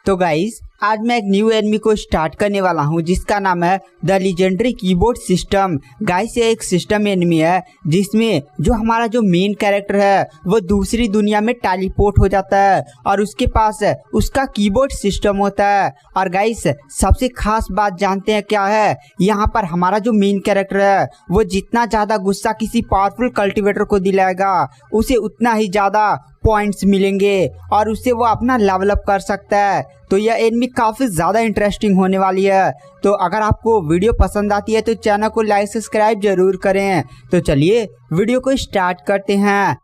तो गाइस आज मैं एक न्यू एनिमी को स्टार्ट करने वाला हूं जिसका नाम है the legendary keyboard system. Guys ये एक सिस्टम एनिमी है जिसमें जो हमारा जो मेन कैरेक्टर है वो दूसरी दुनिया में टेलीपोर्ट हो जाता है और उसके पास उसका कीबोर्ड सिस्टम होता है। और गाइस सबसे खास बात जानते हैं क्या है, यहाँ पर हमारा जो मेन कैरेक्टर है वो जितना ज़्यादा गुस्सा किसी पावरफुल कल्टिवेटर को दिलाएगा उसे उतना ही ज़्यादा पॉइंट्स मिलेंगे और उससे वो अपना लेवल अप कर सकता है। तो यह एनिमी काफ़ी ज़्यादा इंटरेस्टिंग होने वाली है। तो अगर आपको वीडियो पसंद आती है तो चैनल को लाइक सब्सक्राइब जरूर करें। तो चलिए वीडियो को स्टार्ट करते हैं।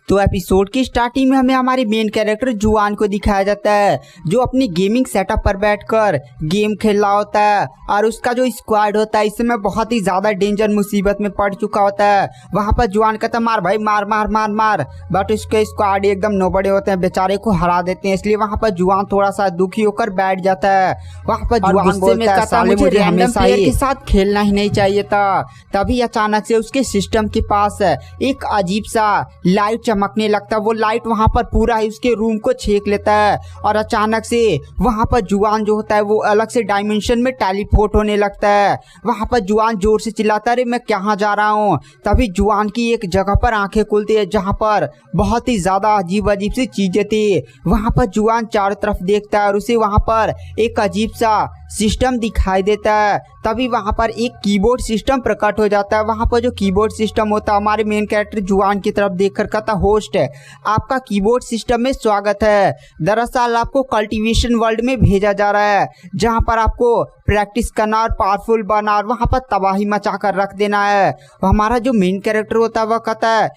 तो एपिसोड की स्टार्टिंग में हमें हमारे मेन कैरेक्टर जुआन को दिखाया जाता है जो अपनी गेमिंग सेटअप पर बैठकर गेम खेल रहा होता है और उसका जो स्क्वाड होता है इस समय बहुत ही ज़्यादा डेंजर मुसीबत में पड़ चुका होता है। वहाँ पर जुआन कहता है मार भाई मार मार मार मार, बट उसके स्क्वाड एकदम नोबड़े होते हैं, बेचारे को हरा देते हैं। इसलिए वहाँ पर जुआन थोड़ा सा दुखी होकर बैठ जाता है। वहाँ पर जुआन बोलता है साले मुझे रैंडम प्लेयर के साथ खेलना ही नहीं चाहिए था। तभी अचानक से उसके सिस्टम के पास एक अजीब सा लाइट चमकने लगता है। वो लाइट वहां पर पूरा ही उसके रूम को छेक लेता है और अचानक से वहां पर जुआन जो होता है वो अलग से डायमेंशन में टेलीपोर्ट होने लगता है। वहां पर जुआन जोर से चिल्लाता है अरे मैं कहाँ जा रहा हूँ। तभी जुआन की एक जगह पर आंखें खुलती है जहां पर बहुत ही ज्यादा अजीब अजीब सी चीजें थी। वहां पर जुआन चारों तरफ देखता है और उसे वहां पर एक अजीब सा सिस्टम दिखाई देता है। तभी वहां पर एक कीबोर्ड सिस्टम प्रकट हो जाता है। वहां पर जो कीबोर्ड सिस्टम होता है हमारे मेन कैरेक्टर जुआन की तरफ देखकर कहता होस्ट आपका कीबोर्ड सिस्टम में स्वागत है। दरअसल आपको कल्टीवेशन वर्ल्ड में भेजा जा रहा है जहां पर आपको प्रैक्टिस करना और पावरफुल बनना और वहां पर तबाही मचा कर रख देना है। हमारा जो मेन कैरेक्टर होता है वह कहता है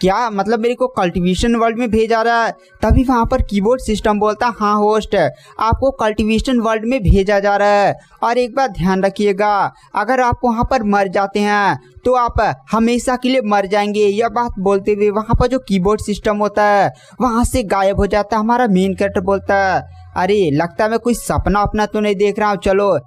क्या मतलब मेरे को कल्टीवेशन वर्ल्ड में भेजा रहा है। तभी वहाँ पर कीबोर्ड सिस्टम बोलता है हाँ होस्ट आपको कल्टीवेशन वर्ल्ड में भेजा जा रहा है और एक बात ध्यान रखिएगा अगर आप वहाँ पर मर जाते हैं तो आप हमेशा के लिए मर जाएंगे। यह बात बोलते हुए वहाँ पर जो कीबोर्ड सिस्टम होता है वहाँ से गायब हो जाता है। हमारा मेन कैरेक्टर बोलता है अरे लगता है मैं कोई सपना अपना तो नहीं देख रहा हूँ, चलो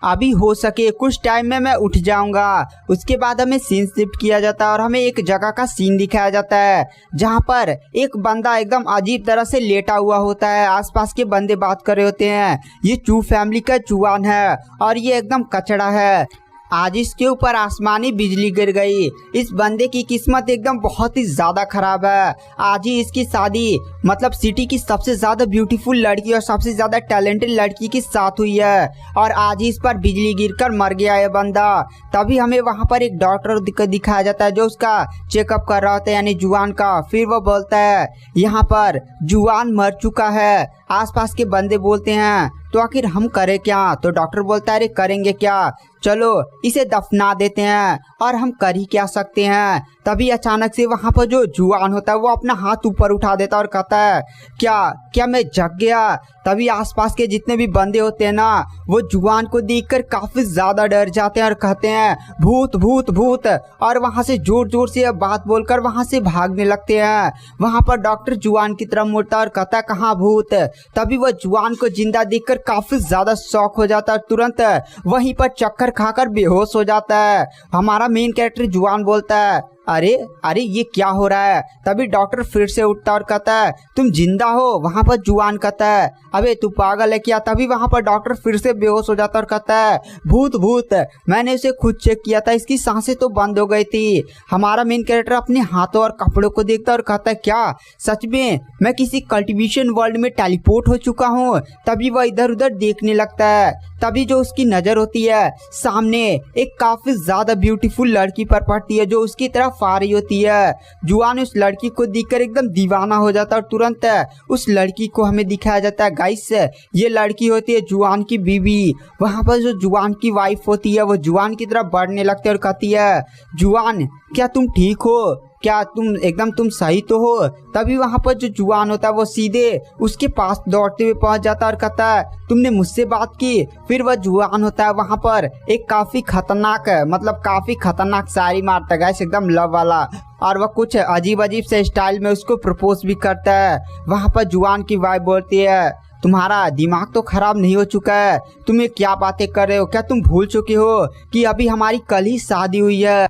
अभी हो सके कुछ टाइम में मैं उठ जाऊंगा। उसके बाद हमें सीन शिफ्ट किया जाता है और हमें एक जगह का सीन दिखाया जाता है जहां पर एक बंदा एकदम अजीब तरह से लेटा हुआ होता है। आसपास के बंदे बात कर रहे होते हैं। ये चू फैमिली का जुआन है और ये एकदम कचड़ा है। आज इसके ऊपर आसमानी बिजली गिर गई। इस बंदे की किस्मत एकदम बहुत ही ज़्यादा खराब है। आज ही इसकी शादी मतलब सिटी की सबसे ज़्यादा ब्यूटीफुल लड़की और सबसे ज़्यादा टैलेंटेड लड़की के साथ हुई है और आज ही इस पर बिजली गिरकर मर गया है बंदा। तभी हमें वहाँ पर एक डॉक्टर दिखाया जाता है जो उसका चेकअप कर रहा होता है यानी जुआन का। फिर वो बोलता है यहाँ पर जुआन मर चुका है। आसपास के बंदे बोलते हैं तो आखिर हम करें क्या। तो डॉक्टर बोलता है अरे करेंगे क्या, चलो इसे दफना देते हैं और हम कर ही क्या सकते हैं। तभी अचानक से वहाँ पर जो जुआन होता है वो अपना हाथ ऊपर उठा देता है और कहता है क्या मैं जग गया। तभी आसपास के जितने भी बंदे होते हैं ना वो जुआन को देखकर काफी ज्यादा डर जाते हैं और कहते हैं भूत भूत भूत और वहाँ से जोर जोर से बात बोलकर वहाँ से भागने लगते हैं। वहाँ पर डॉक्टर जुआन की तरफ मुड़ता है और कहता है कहाँ भूत। तभी वह जुआन को जिंदा देखकर काफी ज्यादा शॉक हो जाता है और तुरंत वहीं पर चक्कर खाकर बेहोश हो जाता है। हमारा मेन कैरेक्टर जुआन बोलता है अरे ये क्या हो रहा है। तभी डॉक्टर फिर से उठता और कहता है तुम जिंदा हो। वहां पर जुआन कहता है अबे तू पागल है क्या। तभी वहां पर डॉक्टर फिर से बेहोश हो जाता और कहता है भूत भूत मैंने उसे खुद चेक किया था, इसकी सांसें तो बंद हो गई थी। हमारा मेन कैरेक्टर अपने हाथों और कपड़ों को देखता और कहता है क्या सच में मैं किसी कल्टीवेशन वर्ल्ड में टेलीपोर्ट हो चुका हूँ। तभी वह इधर उधर देखने लगता है। तभी जो उसकी नजर होती है सामने एक काफी ज्यादा ब्यूटीफुल लड़की पर पड़ती है जो उसकी तरफ आ रही होती है। जुआन उस लड़की को देखकर एकदम दीवाना हो जाता है और तुरंत उस लड़की को हमें दिखाया जाता है। गाइस ये लड़की होती है जुआन की बीवी। वहां पर जो जुआन की वाइफ होती है वो जुआन की तरफ बढ़ने लगती है और कहती है जुआन क्या तुम ठीक हो, क्या तुम सही तो हो। तभी वहाँ पर जो जुआन होता है वो सीधे उसके पास दौड़ते हुए पहुँच जाता है और कहता है तुमने मुझसे बात की। फिर वह जुआन होता है वहाँ पर एक काफ़ी खतरनाक शायरी मारता है गाइस एकदम लव वाला और वह कुछ अजीब अजीब से स्टाइल में उसको प्रपोज भी करता है। वहाँ पर जुआन की वाइफ बोलती है तुम्हारा दिमाग तो खराब नहीं हो चुका है, तुम ये क्या बातें कर रहे हो। क्या तुम भूल चुके हो कि अभी हमारी कल ही शादी हुई है।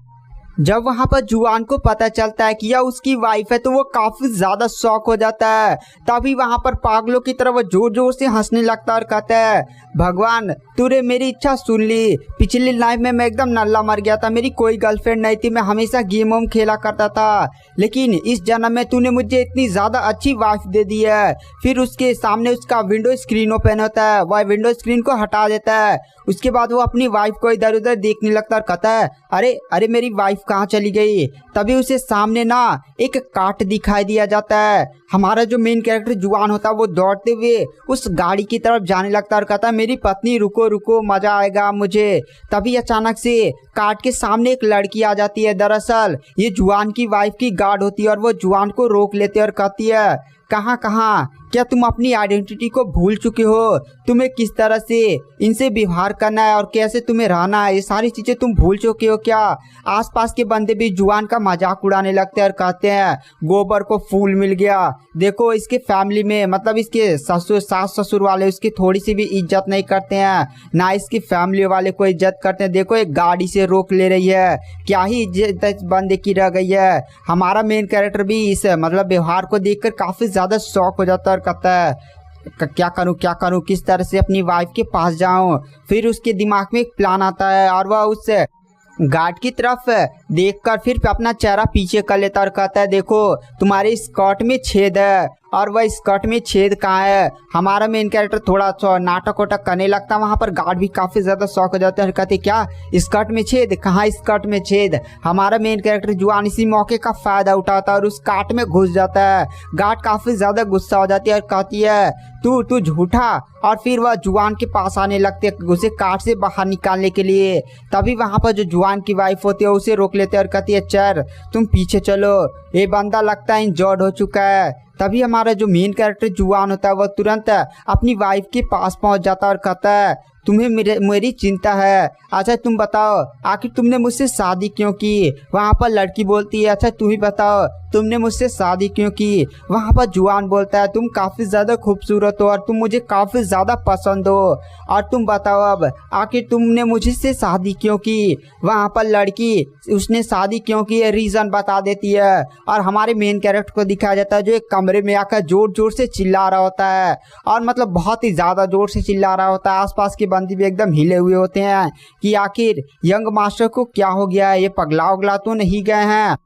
जब वहां पर जुआन को पता चलता है कि यह उसकी वाइफ है तो वो काफी ज्यादा शॉक हो जाता है। तभी वहां पर पागलों की तरह वो जोर जोर से हंसने लगता है और कहता है, भगवान तूने मेरी इच्छा सुन ली। पिछली लाइफ में मैं एकदम नल्ला मर गया था, मेरी कोई गर्लफ्रेंड नहीं थी, मैं हमेशा गेम वोम खेला करता था, लेकिन इस जन्म में तूने मुझे इतनी ज्यादा अच्छी वाइफ दे दी है। फिर उसके सामने उसका विंडो स्क्रीन ओपन होता है, वह विंडो स्क्रीन को हटा देता है। उसके बाद वो अपनी वाइफ को इधर उधर देखने लगता है और कहता है, अरे अरे मेरी वाइफ कहाँ चली गई। तभी उसे सामने ना एक काट दिखाई दिया जाता है। हमारा जो मेन कैरेक्टर जुआन होता है वो दौड़ते हुए उस गाड़ी की तरफ जाने लगता है और कहता है, मेरी पत्नी रुको रुको, मजा आएगा मुझे। तभी अचानक से काट के सामने एक लड़की आ जाती है। दरअसल ये जुआन की वाइफ की गार्ड होती है और वो जुआन को रोक लेते और कहती है, कहाँ कहाँ, क्या तुम अपनी आइडेंटिटी को भूल चुके हो? तुम्हें किस तरह से इनसे व्यवहार करना है और कैसे तुम्हें रहना है, ये सारी चीजें तुम भूल चुके हो क्या? आसपास के बंदे भी जुआन का मजाक उड़ाने लगते हैं और कहते हैं, गोबर को फूल मिल गया। देखो इसके फैमिली में, मतलब इसके ससुर सास ससुर वाले उसकी थोड़ी सी भी इज्जत नहीं करते हैं, ना इसकी फैमिली वाले को इज्जत करते हैं। देखो एक गाड़ी से रोक ले रही है, क्या ही इज्जत इस बंदे की रह गई है। हमारा मेन कैरेक्टर भी इस मतलब व्यवहार को देखकर काफी ज्यादा शॉक हो जाता है और कहता है, क्या करूं, किस तरह से अपनी वाइफ के पास जाऊं। फिर उसके दिमाग में एक प्लान आता है और वह उस गार्ड की तरफ देखकर फिर अपना चेहरा पीछे कर लेता और कहता है, देखो तुम्हारे स्कर्ट में छेद है। और वह स्कर्ट में छेद कहाँ है? हमारा मेन कैरेक्टर थोड़ा नाटक वाटक करने लगता है। वहाँ पर गार्ड भी काफी ज्यादा शौक हो जाते हैं, कहते क्या स्कर्ट में छेद, कहाँ स्कर्ट में छेद? हमारा मेन कैरेक्टर जुआन इसी मौके का फायदा उठाता है और उस काट में घुस जाता है। गार्ड काफी ज्यादा गुस्सा हो जाती है और कहती है, तू झूठा। और फिर वह जुआन के पास आने लगते हैं उसे काट से बाहर निकालने के लिए। तभी वहाँ पर जो जुआन की वाइफ होती है उसे रोक लेते हैं और कहती है, चल तुम पीछे चलो, ये बंदा लगता है इंजर्ड हो चुका है। तभी हमारा जो मेन कैरेक्टर जुआन होता है वह तुरंत अपनी वाइफ के पास पहुंच जाता है और कहता है, तुम्हें मेरी चिंता है। अच्छा तुम बताओ आखिर तुमने मुझसे शादी क्यों की? वहाँ पर लड़की बोलती है, अच्छा तुम ही बताओ तुमने मुझसे शादी क्यों की? वहाँ पर जुआन बोलता है, तुम काफ़ी ज़्यादा खूबसूरत हो और तुम मुझे काफ़ी ज़्यादा पसंद हो, और तुम बताओ अब आखिर तुमने मुझसे शादी क्यों की? वहाँ पर लड़की उसने शादी क्यों की है रीज़न बता देती है। और हमारे मेन कैरेक्टर को दिखाया जाता है जो एक कमरे में आकर ज़ोर ज़ोर से चिल्ला रहा होता है, और मतलब बहुत ही ज़्यादा ज़ोर से चिल्ला रहा होता है। आसपास के बंदे भी एकदम हिले हुए होते हैं कि आखिर यंग मास्टर को क्या हो गया है, ये पगला उगला तो नहीं गए हैं,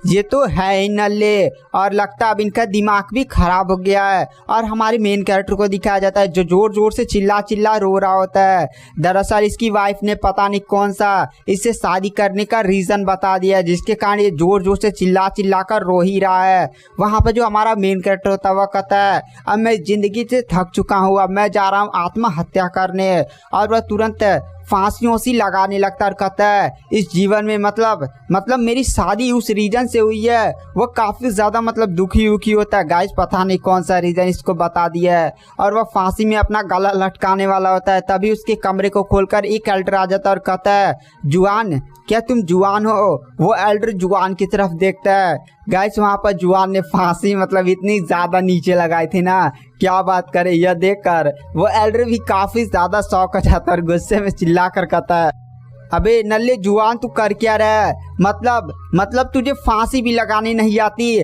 ये तो है ही नल्ले, और लगता अब इनका दिमाग भी खराब हो गया है। और हमारे मेन कैरेक्टर को दिखाया जाता है जो जोर जोर से चिल्ला चिल्ला रो रहा होता है। दरअसल इसकी वाइफ ने पता नहीं कौन सा इससे शादी करने का रीज़न बता दिया जिसके कारण ये जोर जोर से चिल्ला चिल्ला कर रो ही रहा है। वहाँ पर जो हमारा मेन कैरेक्टर होता है वह कहता है, अब मैं ज़िंदगी से थक चुका हूँ, अब मैं जा रहा हूँ आत्महत्या करने। और वह तुरंत फांसियों सी लगाने लगता और कहता है, इस जीवन में मतलब मेरी शादी उस रीजन से हुई है। वो काफ़ी ज़्यादा मतलब दुखी होता है। गाइस पता नहीं कौन सा रीज़न इसको बता दिया है, और वह फांसी में अपना गला लटकाने वाला होता है। तभी उसके कमरे को खोलकर एक एल्डर आ जाता है और कहता है, जुआन क्या तुम जुआन हो? वो एल्डर जुआन की तरफ देखता है। गाइस वहाँ पर जुआन ने फांसी मतलब इतनी ज़्यादा नीचे लगाई थी ना, क्या बात करे। यह देखकर वो एल्डर भी काफ़ी ज़्यादा शौक हो जाता है और गुस्से में चिल्ला कर कहता है, अबे नल्ले जुआन तू कर क्या रहा है? मतलब तुझे फांसी भी लगाने नहीं आती?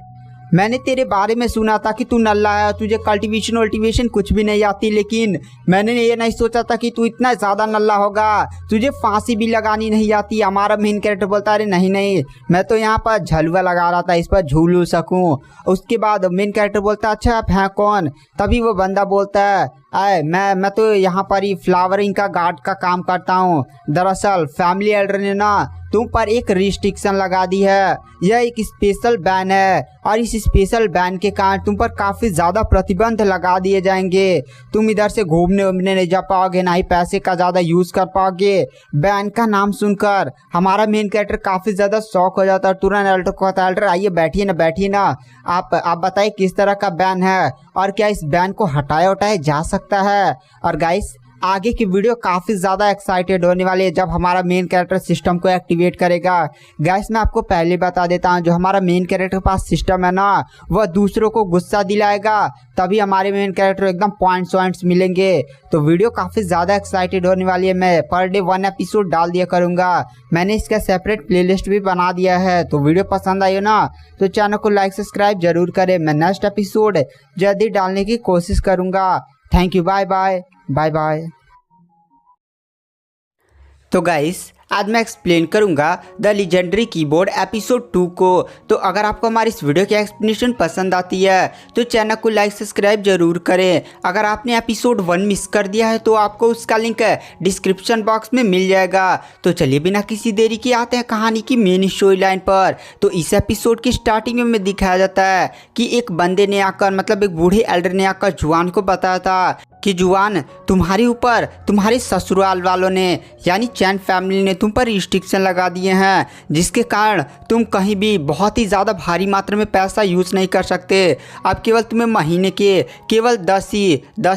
मैंने तेरे बारे में सुना था कि तू नल्ला है, तुझे कल्टीवेशन कुछ भी नहीं आती, लेकिन मैंने ये नहीं सोचा था कि तू इतना ज़्यादा नल्ला होगा, तुझे फांसी भी लगानी नहीं आती। हमारा मेन कैरेक्टर बोलता है, अरे नहीं मैं तो यहाँ पर झलुआ लगा रहा था, इस पर झूल सकूँ। उसके बाद मेन कैरेक्टर बोलता है, अच्छा आप हैं कौन? तभी वो बंदा बोलता है, मैं तो यहाँ पर ही फ्लावरिंग का गार्ड का काम करता हूँ। दरअसल फैमिली एल्डर ने ना तुम पर एक रिस्ट्रिक्शन लगा दी है, यह एक स्पेशल बैन है, और इस स्पेशल बैन के कारण तुम पर काफ़ी ज़्यादा प्रतिबंध लगा दिए जाएंगे। तुम इधर से घूमने नहीं जा पाओगे, ना ही पैसे का ज़्यादा यूज़ कर पाओगे। बैन का नाम सुनकर हमारा मेन कैरेक्टर काफ़ी ज़्यादा शौक हो जाता है। तुरंत एल्डर को कहता है, एल्डर आइए बैठिए ना, आप बताइए किस तरह का बैन है और क्या इस बैन को हटाया जा सकता है। और गाइस आगे की वीडियो काफ़ी ज़्यादा एक्साइटेड होने वाली है जब हमारा मेन कैरेक्टर सिस्टम को एक्टिवेट करेगा। गाइस मैं आपको पहले बता देता हूँ, जो हमारा मेन कैरेक्टर के पास सिस्टम है ना, वह दूसरों को गुस्सा दिलाएगा, तभी हमारे मेन कैरेक्टर एकदम पॉइंट्स मिलेंगे। तो वीडियो काफ़ी ज़्यादा एक्साइटेड होने वाली है। मैं पर डे 1 एपिसोड डाल दिया करूँगा। मैंने इसका सेपरेट प्लेलिस्ट भी बना दिया है। तो वीडियो पसंद आई हो ना तो चैनल को लाइक सब्सक्राइब जरूर करें। मैं नेक्स्ट एपिसोड जल्दी डालने की कोशिश करूँगा। Thank you, bye bye bye bye. तो गाइस आज मैं एक्सप्लेन करूंगा द लीजेंडरी कीबोर्ड एपिसोड 2 को। तो अगर आपको हमारी इस वीडियो की एक्सप्लेनेशन पसंद आती है तो चैनल को लाइक सब्सक्राइब जरूर करें। अगर आपने एपिसोड 1 मिस कर दिया है तो आपको उसका लिंक डिस्क्रिप्शन बॉक्स में मिल जाएगा। तो चलिए बिना किसी देरी के आते हैं कहानी की मेन स्टोरी लाइन पर। तो इस एपिसोड की स्टार्टिंग में दिखाया जाता है कि एक बंदे ने आकर, मतलब एक बूढ़े एल्डर ने आकर जुआन को बताया था कि जुआन, तुम्हारे ऊपर तुम्हारे ससुराल वालों ने यानी चैन फैमिली ने तुम पर रिस्ट्रिक्शन लगा दिए हैं, जिसके कारण तुम कहीं भी बहुत ही ज़्यादा भारी मात्रा में पैसा यूज़ नहीं कर सकते। अब केवल तुम्हें महीने के केवल 10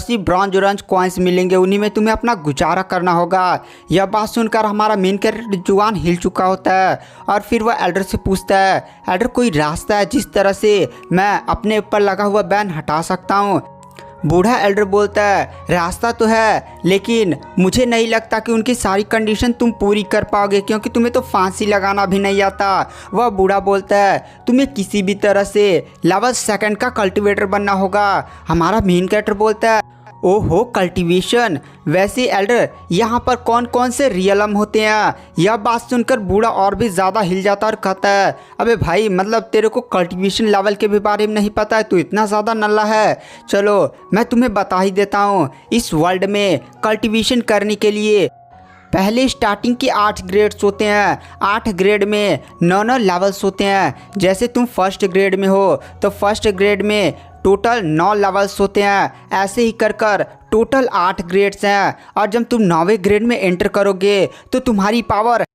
ही ब्रॉन्ज ऑरेंज कॉइन्स मिलेंगे, उन्हीं में तुम्हें अपना गुजारा करना होगा। यह बात सुनकर हमारा मेन कैरेक्टर जुआन हिल चुका होता है और फिर वह एल्डर से पूछता है, एल्डर कोई रास्ता है जिस तरह से मैं अपने ऊपर लगा हुआ बैन हटा सकता हूँ? बूढ़ा एल्डर बोलता है, रास्ता तो है लेकिन मुझे नहीं लगता कि उनकी सारी कंडीशन तुम पूरी कर पाओगे, क्योंकि तुम्हें तो फांसी लगाना भी नहीं आता। वह बूढ़ा बोलता है, तुम्हें किसी भी तरह से लेवल 2 का कल्टीवेटर बनना होगा। हमारा मेन कैरेक्टर बोलता है, ओहो कल्टीवेशन, वैसे एल्डर यहाँ पर कौन कौन से रियलम होते हैं? यह बात सुनकर बूढ़ा और भी ज़्यादा हिल जाता और कहता है, अबे भाई मतलब तेरे को कल्टीवेशन लेवल के भी बारे में नहीं पता है? तू इतना ज़्यादा नल्ला है। चलो मैं तुम्हें बता ही देता हूँ। इस वर्ल्ड में कल्टीवेशन करने के लिए पहले स्टार्टिंग के 8 ग्रेड्स होते हैं। 8 ग्रेड में 9 लेवल्स होते हैं। जैसे तुम फर्स्ट ग्रेड में हो तो फर्स्ट ग्रेड में टोटल 9 लेवल्स होते हैं। ऐसे ही कर कर टोटल 8 ग्रेड्स हैं। और जब तुम 9वें ग्रेड में एंटर करोगे तो तुम्हारी पावर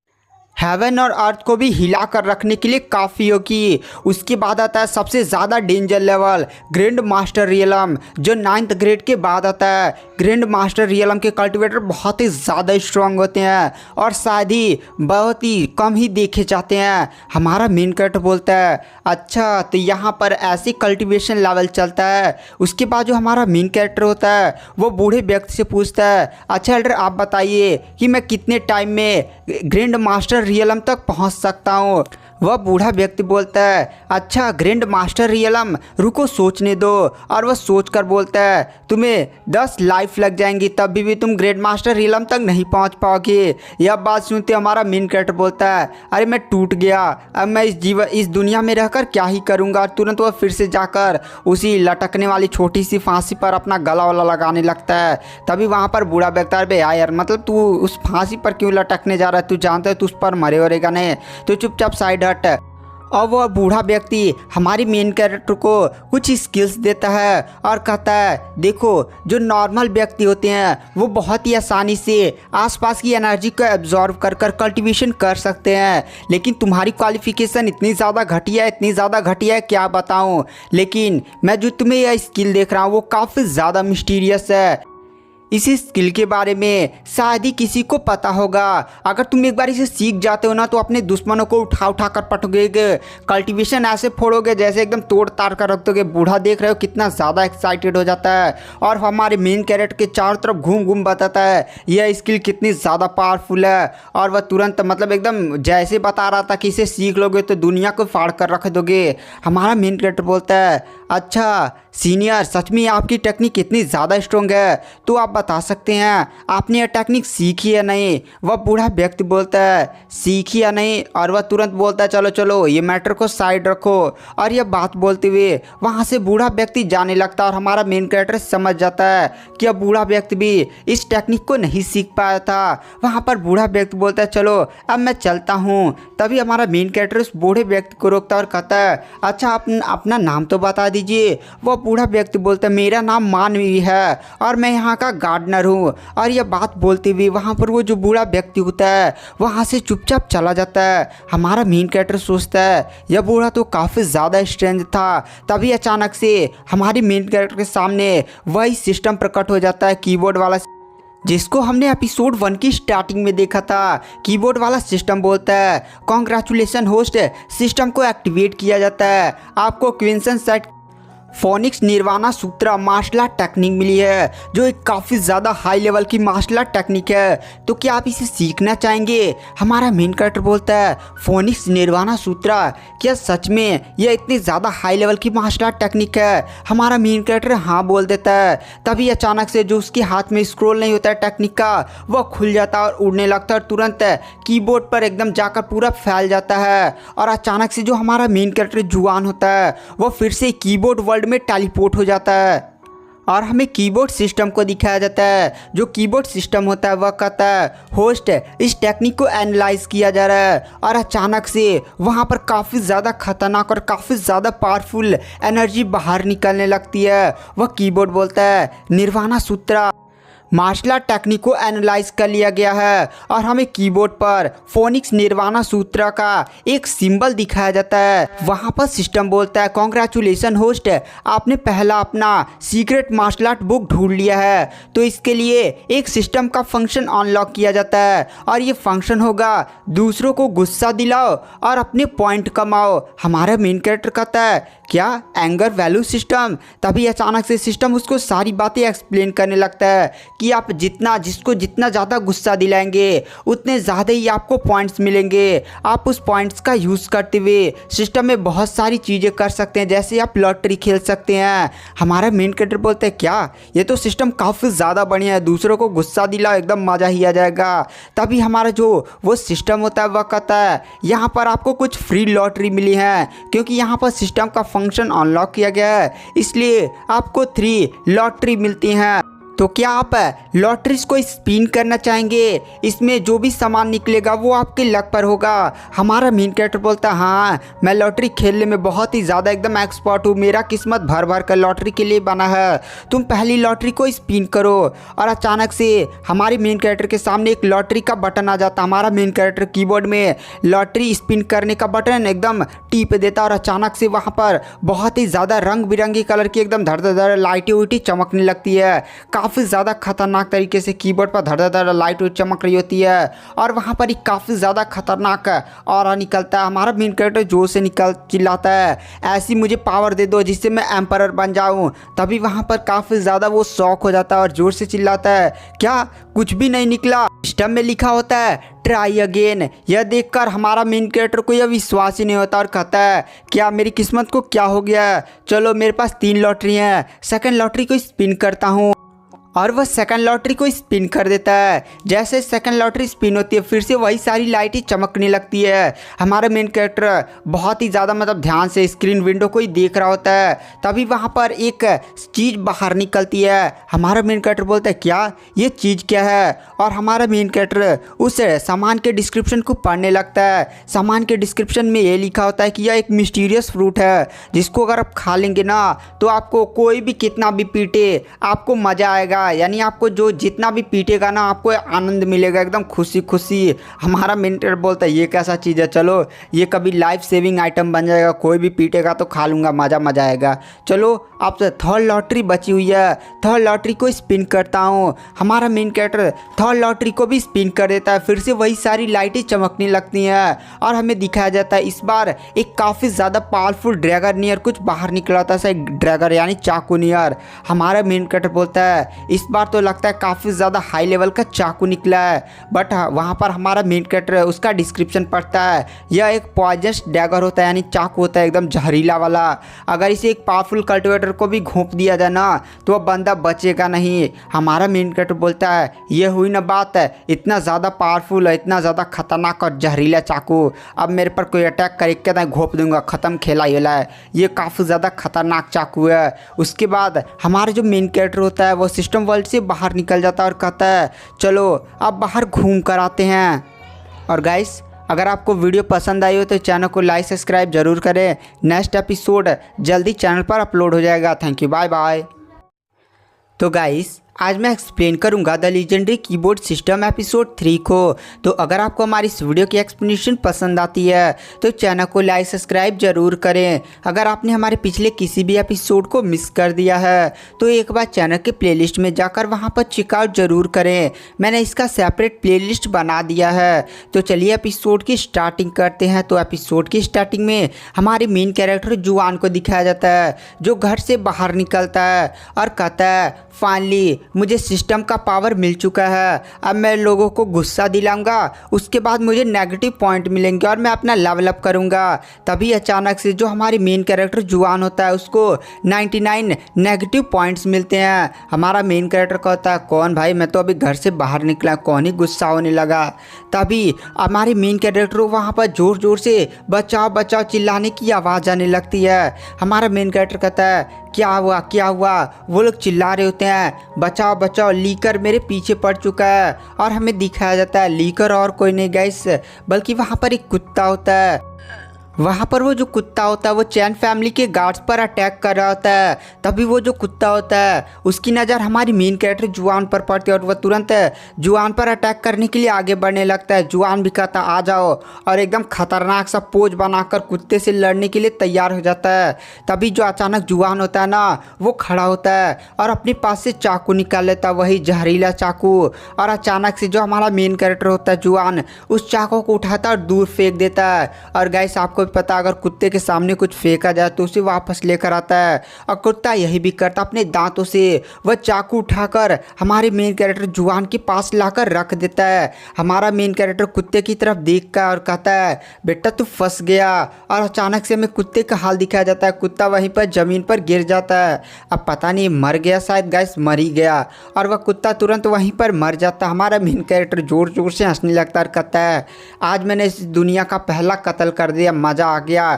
हेवन और अर्थ को भी हिला कर रखने के लिए काफ़ी होगी। उसके बाद आता है सबसे ज़्यादा danger level, grand master realm, जो 9th ग्रेड के बाद आता है। ग्रैंड मास्टर रियलम के कल्टीवेटर बहुत ही ज़्यादा स्ट्रॉन्ग होते हैं और शायद ही बहुत ही कम ही देखे जाते हैं। हमारा मेन कैरेक्टर बोलता है, अच्छा तो यहाँ पर ऐसे कल्टीवेशन लेवल चलता है। उसके बाद जो हमारा मेन कैरेक्टर होता है वो बूढ़े व्यक्ति से पूछता है, अच्छा एल्डर आप बताइए कि मैं कितने टाइम में ग्रैंड मास्टर रियलम तक पहुंच सकता हूँ? वह बूढ़ा व्यक्ति बोलता है, अच्छा ग्रैंड मास्टर रियलम, रुको सोचने दो। और वह सोच कर बोलता है, तुम्हें 10 लाइफ लग जाएंगी तब भी तुम ग्रैंड मास्टर रियलम तक नहीं पहुंच पाओगे। यह बात सुनते हमारा मेन कैरेक्टर बोलता है, अरे मैं टूट गया, अब मैं इस दुनिया में रहकर क्या ही करूँगा। तुरंत वह फिर से जाकर उसी लटकने वाली छोटी सी फांसी पर अपना गला वाला लगाने लगता है। तभी वहाँ पर बूढ़ा व्यक्ति, अरे यार मतलब तू उस फांसी पर क्यों लटकने जा रहा है? तू जानता है तू उस पर मरे वरेगा नहीं, तो चुपचाप साइड हट। और वह बूढ़ा व्यक्ति हमारे मेन कैरेक्टर को कुछ स्किल्स देता है और कहता है, देखो जो नॉर्मल व्यक्ति होते हैं वो बहुत ही आसानी से आसपास की एनर्जी को एब्जॉर्व कर कर कल्टीवेशन कर सकते हैं, लेकिन तुम्हारी क्वालिफिकेशन इतनी ज़्यादा घटिया है क्या बताऊं। लेकिन मैं जो तुम्हें यह स्किल देख रहा हूँ वो काफ़ी ज़्यादा मिस्टीरियस है। इस स्किल के बारे में शायद ही किसी को पता होगा। अगर तुम एक बार इसे सीख जाते हो ना तो अपने दुश्मनों को उठा कर पटोगे, कल्टीवेशन ऐसे फोड़ोगे जैसे एकदम तोड़ ताड़ कर रख दोगे। बूढ़ा देख रहे हो कितना ज़्यादा एक्साइटेड हो जाता है और हमारे मेन कैरेक्टर के चारों तरफ घूम बताता है यह स्किल कितनी ज़्यादा पावरफुल है। और वह तुरंत मतलब एकदम जैसे बता रहा था कि इसे सीख लोगे तो दुनिया को फाड़ कर रख दोगे। हमारा मेन कैरेक्टर बोलता है, अच्छा सीनियर सच में आपकी टेक्निक इतनी ज़्यादा स्ट्रॉन्ग है तो आप बता सकते हैं आपने यह टेक्निक सीखी या नहीं? वह बूढ़ा व्यक्ति बोलता है, सीखी या नहीं? और वह तुरंत बोलता है, चलो चलो ये मैटर को साइड रखो। और यह बात बोलते हुए वहाँ से बूढ़ा व्यक्ति जाने लगता है और हमारा मेन कैरेक्टर समझ जाता है कि अब बूढ़ा व्यक्ति भी इस टेक्निक को नहीं सीख पाया था। वहाँ पर बूढ़ा व्यक्ति बोलता है, चलो अब मैं चलता हूँ। तभी हमारा मेन कैरेक्टर उस बूढ़े व्यक्ति को रोकता है और कहता है, अच्छा अपना नाम तो बता दीजिए। वह बूढ़ा व्यक्ति बोलता है, मेरा नाम मानवी है और मैं यहाँ का गार्डनर हूँ। और यह बात बोलते हुए वहाँ पर वो जो बूढ़ा व्यक्ति होता है वहाँ से चुपचाप चला जाता है। हमारा मेन कैरेक्टर सोचता है यह बूढ़ा तो काफ़ी ज़्यादा स्ट्रेंज था। तभी अचानक से हमारे मेन कैरेक्टर के सामने वही सिस्टम प्रकट हो जाता है, कीबोर्ड वाला। जिसको हमने एपिसोड 1 की स्टार्टिंग में देखा था। कीबोर्ड वाला सिस्टम बोलता है कॉन्ग्रेचुलेसन होस्ट, सिस्टम को एक्टिवेट किया जाता है, आपको क्विंसन सेट फोनिक्स निर्वाणा सूत्रा मार्शल आर्ट टेक्निक मिली है, जो एक काफ़ी ज़्यादा हाई लेवल की मार्शल आर्ट टेक्निक है। तो क्या आप इसे सीखना चाहेंगे? हमारा मेन कैरेक्टर बोलता है फोनिक्स निर्वाणा सूत्रा, क्या सच में यह इतनी ज़्यादा हाई लेवल की मार्शल आर्ट टेक्निक है? हमारा मेन कैरेक्टर हाँ बोल देता है। तभी अचानक से जो उसके हाथ में स्क्रॉल नहीं होता है टेक्निक का, वह खुल जाता है और उड़ने लगता है और तुरंत कीबोर्ड पर एकदम जाकर पूरा फैल जाता है। और अचानक से जो हमारा मेन कैरेक्टर जुआन होता है वह फिर से कीबोर्ड वर्ल्ड में टेलीपोर्ट हो जाता है और हमें कीबोर्ड सिस्टम को दिखाया जाता है। जो कीबोर्ड सिस्टम होता है वह कहता है होस्ट, इस टेक्निक को एनालाइज किया जा रहा है। और अचानक से वहाँ पर काफ़ी ज़्यादा खतरनाक और काफ़ी ज़्यादा पावरफुल एनर्जी बाहर निकलने लगती है। वह कीबोर्ड बोलता है निर्वाणा सूत्रा, मार्शल आर्ट टेक्निक को एनालाइज कर लिया गया है और हमें कीबोर्ड पर फोनिक्स निर्वाणा सूत्रा का एक सिंबल दिखाया जाता है। वहाँ पर सिस्टम बोलता है कॉन्ग्रेचुलेसन होस्ट, आपने पहला अपना सीक्रेट मार्शल आर्ट बुक ढूंढ लिया है। तो इसके लिए एक सिस्टम का फंक्शन अनलॉक किया जाता है और ये फंक्शन होगा दूसरों को गुस्सा दिलाओ और अपने पॉइंट कमाओ। हमारा मेन कैरेक्टर कहता है क्या एंगर वैल्यू सिस्टम? तभी अचानक से सिस्टम उसको सारी बातें एक्सप्लेन करने लगता है कि आप जिसको जितना ज़्यादा गुस्सा दिलाएंगे उतने ज़्यादा ही आपको पॉइंट्स मिलेंगे। आप उस पॉइंट्स का यूज़ करते हुए सिस्टम में बहुत सारी चीज़ें कर सकते हैं, जैसे आप लॉटरी खेल सकते हैं। हमारा मेन कैरेक्टर बोलते हैं क्या ये तो सिस्टम काफ़ी ज़्यादा बढ़िया है, दूसरों को गुस्सा दिलाओ एकदम मज़ा ही आ जाएगा। तभी हमारा जो वो सिस्टम होता है वह कहता है यहाँ पर आपको कुछ फ्री लॉटरी मिली है, क्योंकि यहाँ पर सिस्टम का फंक्शन अनलॉक किया गया है, इसलिए आपको 3 लॉटरी मिलती हैं। तो क्या आप लॉटरीज को स्पिन करना चाहेंगे? इसमें जो भी सामान निकलेगा वो आपके लक पर होगा। हमारा मेन कैरेक्टर बोलता है हाँ, मैं लॉटरी खेलने में बहुत ही ज़्यादा एकदम एक्सपर्ट हूँ, मेरा किस्मत भर भर कर लॉटरी के लिए बना है, तुम पहली लॉटरी को स्पिन करो। और अचानक से हमारे मेन कैरेक्टर के सामने एक लॉटरी का बटन आ जाता है। हमारा मेन कैरेक्टर कीबोर्ड में लॉटरी स्पिन करने का बटन एकदम टीप देता और अचानक से वहाँ पर बहुत ही ज़्यादा रंग बिरंगी कलर की एकदम धड़ धड़ लाइटें उइटी चमकने लगती है। काफ़ी ज़्यादा खतरनाक तरीके से कीबोर्ड पर धड़ धड़ लाइट चमक रही होती है और वहाँ पर एक काफ़ी ज़्यादा खतरनाक ऑरा निकलता है। हमारा मेन कैरेक्टर जोर से चिल्लाता है ऐसी मुझे पावर दे दो जिससे मैं एम्परर बन जाऊँ। तभी वहाँ पर काफ़ी ज़्यादा वो शॉक हो जाता है और जोर से चिल्लाता है क्या कुछ भी नहीं निकला? सिस्टम में लिखा होता है ट्राई अगेन। यह देखकर हमारा मेन कैरेक्टर को यह विश्वास ही नहीं होता और कहता है क्या मेरी किस्मत को क्या हो गया? चलो मेरे पास 3 लॉटरी हैं, सेकंड लॉटरी को स्पिन करता हूँ। और वह सेकंड लॉटरी को स्पिन कर देता है। जैसे सेकंड लॉटरी स्पिन होती है फिर से वही सारी लाइटें चमकने लगती है। हमारा मेन कैरेक्टर बहुत ही ज़्यादा ध्यान से स्क्रीन विंडो को ही देख रहा होता है। तभी वहाँ पर एक चीज़ बाहर निकलती है। हमारा मेन कैरेक्टर बोलता है क्या ये चीज़ क्या है? और हमारा मेन कैरेक्टर उस सामान के डिस्क्रिप्शन को पढ़ने लगता है। सामान के डिस्क्रिप्शन में ये लिखा होता है कि यह एक मिस्टीरियस फ्रूट है जिसको अगर आप खा लेंगे ना तो आपको कोई भी कितना भी पीटे आपको मज़ा आएगा, यानी आपको जो जितना भी पीटेगा ना आपको आनंद मिलेगा एकदम खुशी खुशी। हमारा मेन कैरेक्टर बोलता है ये कैसा चीज़ है, चलो ये कभी लाइफ सेविंग आइटम बन जाएगा, कोई भी पीटेगा तो खा लूँगा, मज़ा आएगा। चलो अब थर्ड लॉटरी बची हुई है, थर्ड लॉटरी को स्पिन करता हूँ। हमारा मेन कैरेक्टर थर्ड लॉटरी को भी स्पिन कर देता है। फिर से वही सारी लाइटें चमकने लगती हैं और हमें दिखाया जाता है इस बार एक काफ़ी ज़्यादा पावरफुल ड्रैगन नियर कुछ बाहर निकला था, एक ड्रैगन यानी चाकू नियर। हमारा मेन कैरेक्टर बोलता है इस बार तो लगता है काफ़ी ज़्यादा हाई लेवल का चाकू निकला है। बट वहाँ पर हमारा मेन कैरेक्टर उसका डिस्क्रिप्शन पढ़ता है यह एक पॉइजनस डैगर होता है, यानी चाकू होता है एकदम जहरीला वाला। अगर इसे एक पावरफुल कल्टिवेटर को भी घोंप दिया जाए ना तो वह बंदा बचेगा नहीं। हमारा मेन कैरेक्टर बोलता है यह हुई ना बात है, इतना ज़्यादा पावरफुल है, इतना ज़्यादा खतरनाक और जहरीला चाकू, अब मेरे पर कोई अटैक करके मैं घोंप दूंगा, ख़त्म खेला है। ये काफ़ी ज़्यादा खतरनाक चाकू है। उसके बाद हमारा जो मेन कैरेक्टर होता है वो सिस्टम वर्ल्ड से बाहर निकल जाता है और कहता है चलो अब बाहर घूम कर आते हैं। और गाइस अगर आपको वीडियो पसंद आई हो तो चैनल को लाइक सब्सक्राइब जरूर करें। नेक्स्ट एपिसोड जल्दी चैनल पर अपलोड हो जाएगा। Thank you, bye bye. तो गाइस आज मैं एक्सप्लेन करूंगा the legendary keyboard system episode 3 को। तो अगर आपको हमारी इस वीडियो की एक्सप्लेनेशन पसंद आती है तो चैनल को लाइक सब्सक्राइब जरूर करें। अगर आपने हमारे पिछले किसी भी एपिसोड को मिस कर दिया है तो एक बार चैनल के प्लेलिस्ट में जाकर वहां पर चेकआउट जरूर करें। मैंने इसका सेपरेट प्लेलिस्ट बना दिया है। तो चलिए एपिसोड की स्टार्टिंग करते हैं। तो एपिसोड की स्टार्टिंग में हमारे मेन कैरेक्टर जुआन को दिखाया जाता है, जो घर से बाहर निकलता है और कहता है फाइनली मुझे सिस्टम का पावर मिल चुका है। अब मैं लोगों को गुस्सा दिलाऊंगा, उसके बाद मुझे नेगेटिव पॉइंट मिलेंगे और मैं अपना लेवल अप करूंगा। तभी अचानक से जो हमारी मेन कैरेक्टर जुआन होता है उसको 99 नेगेटिव पॉइंट्स मिलते हैं। हमारा मेन कैरेक्टर कहता है कौन भाई, मैं तो अभी घर से बाहर निकला, कौन ही गुस्सा होने लगा। तभी हमारे मेन कैरेक्टर को वहाँ पर ज़ोर ज़ोर से बचाओ बचाओ चिल्लाने की आवाज़ आने लगती है। हमारा मेन कैरेक्टर कहता है क्या हुआ क्या हुआ। वो लोग चिल्ला रहे होते हैं बचाओ बचाओ, लीकर मेरे पीछे पड़ चुका है। और हमें दिखाया जाता है लीकर और कोई नहीं गाइस, बल्कि वहाँ पर एक कुत्ता होता है। वहाँ पर वो जो कुत्ता होता है वो चैन फैमिली के गार्ड्स पर अटैक कर रहा होता है। तभी वो जो कुत्ता होता है उसकी नज़र हमारी मेन कैरेक्टर जुआन पर पड़ती है और वह तुरंत जुआन पर अटैक करने के लिए आगे बढ़ने लगता है। जुआन भी कहता आ जाओ और एकदम खतरनाक सा पोज बनाकर कुत्ते से लड़ने के लिए तैयार हो जाता है। तभी जो अचानक जुआन होता है ना वो खड़ा होता है और अपने पास से चाकू निकाल लेता है, वही जहरीला चाकू। और अचानक से जो हमारा मेन कैरेक्टर होता है जुआन उस चाकू को उठाता है और दूर फेंक देता है। और गाइस आपको पता अगर कुत्ते के सामने कुछ फेंका जाए तो उसे वापस लेकर आता है और कुत्ता यही भी करता, अपने दांतों से वह चाकू उठाकर हमारे मेन कैरेक्टर जुआन के पास लाकर रख देता है। हमारा मेन कैरेक्टर कुत्ते की तरफ देखकर और कहता है बेटा तू फंस गया। और अचानक से हमें कुत्ते का हाल दिखाया जाता है, कुत्ता वहीं पर जमीन पर गिर जाता है। अब पता नहीं मर गया, शायद गाइस मर ही गया और वह कुत्ता तुरंत वहीं पर मर जाता है। हमारा मेन कैरेक्टर जोर जोर से हंसने लगता है और कहता है आज मैंने इस दुनिया का पहला कत्ल कर दिया, मजा आ गया।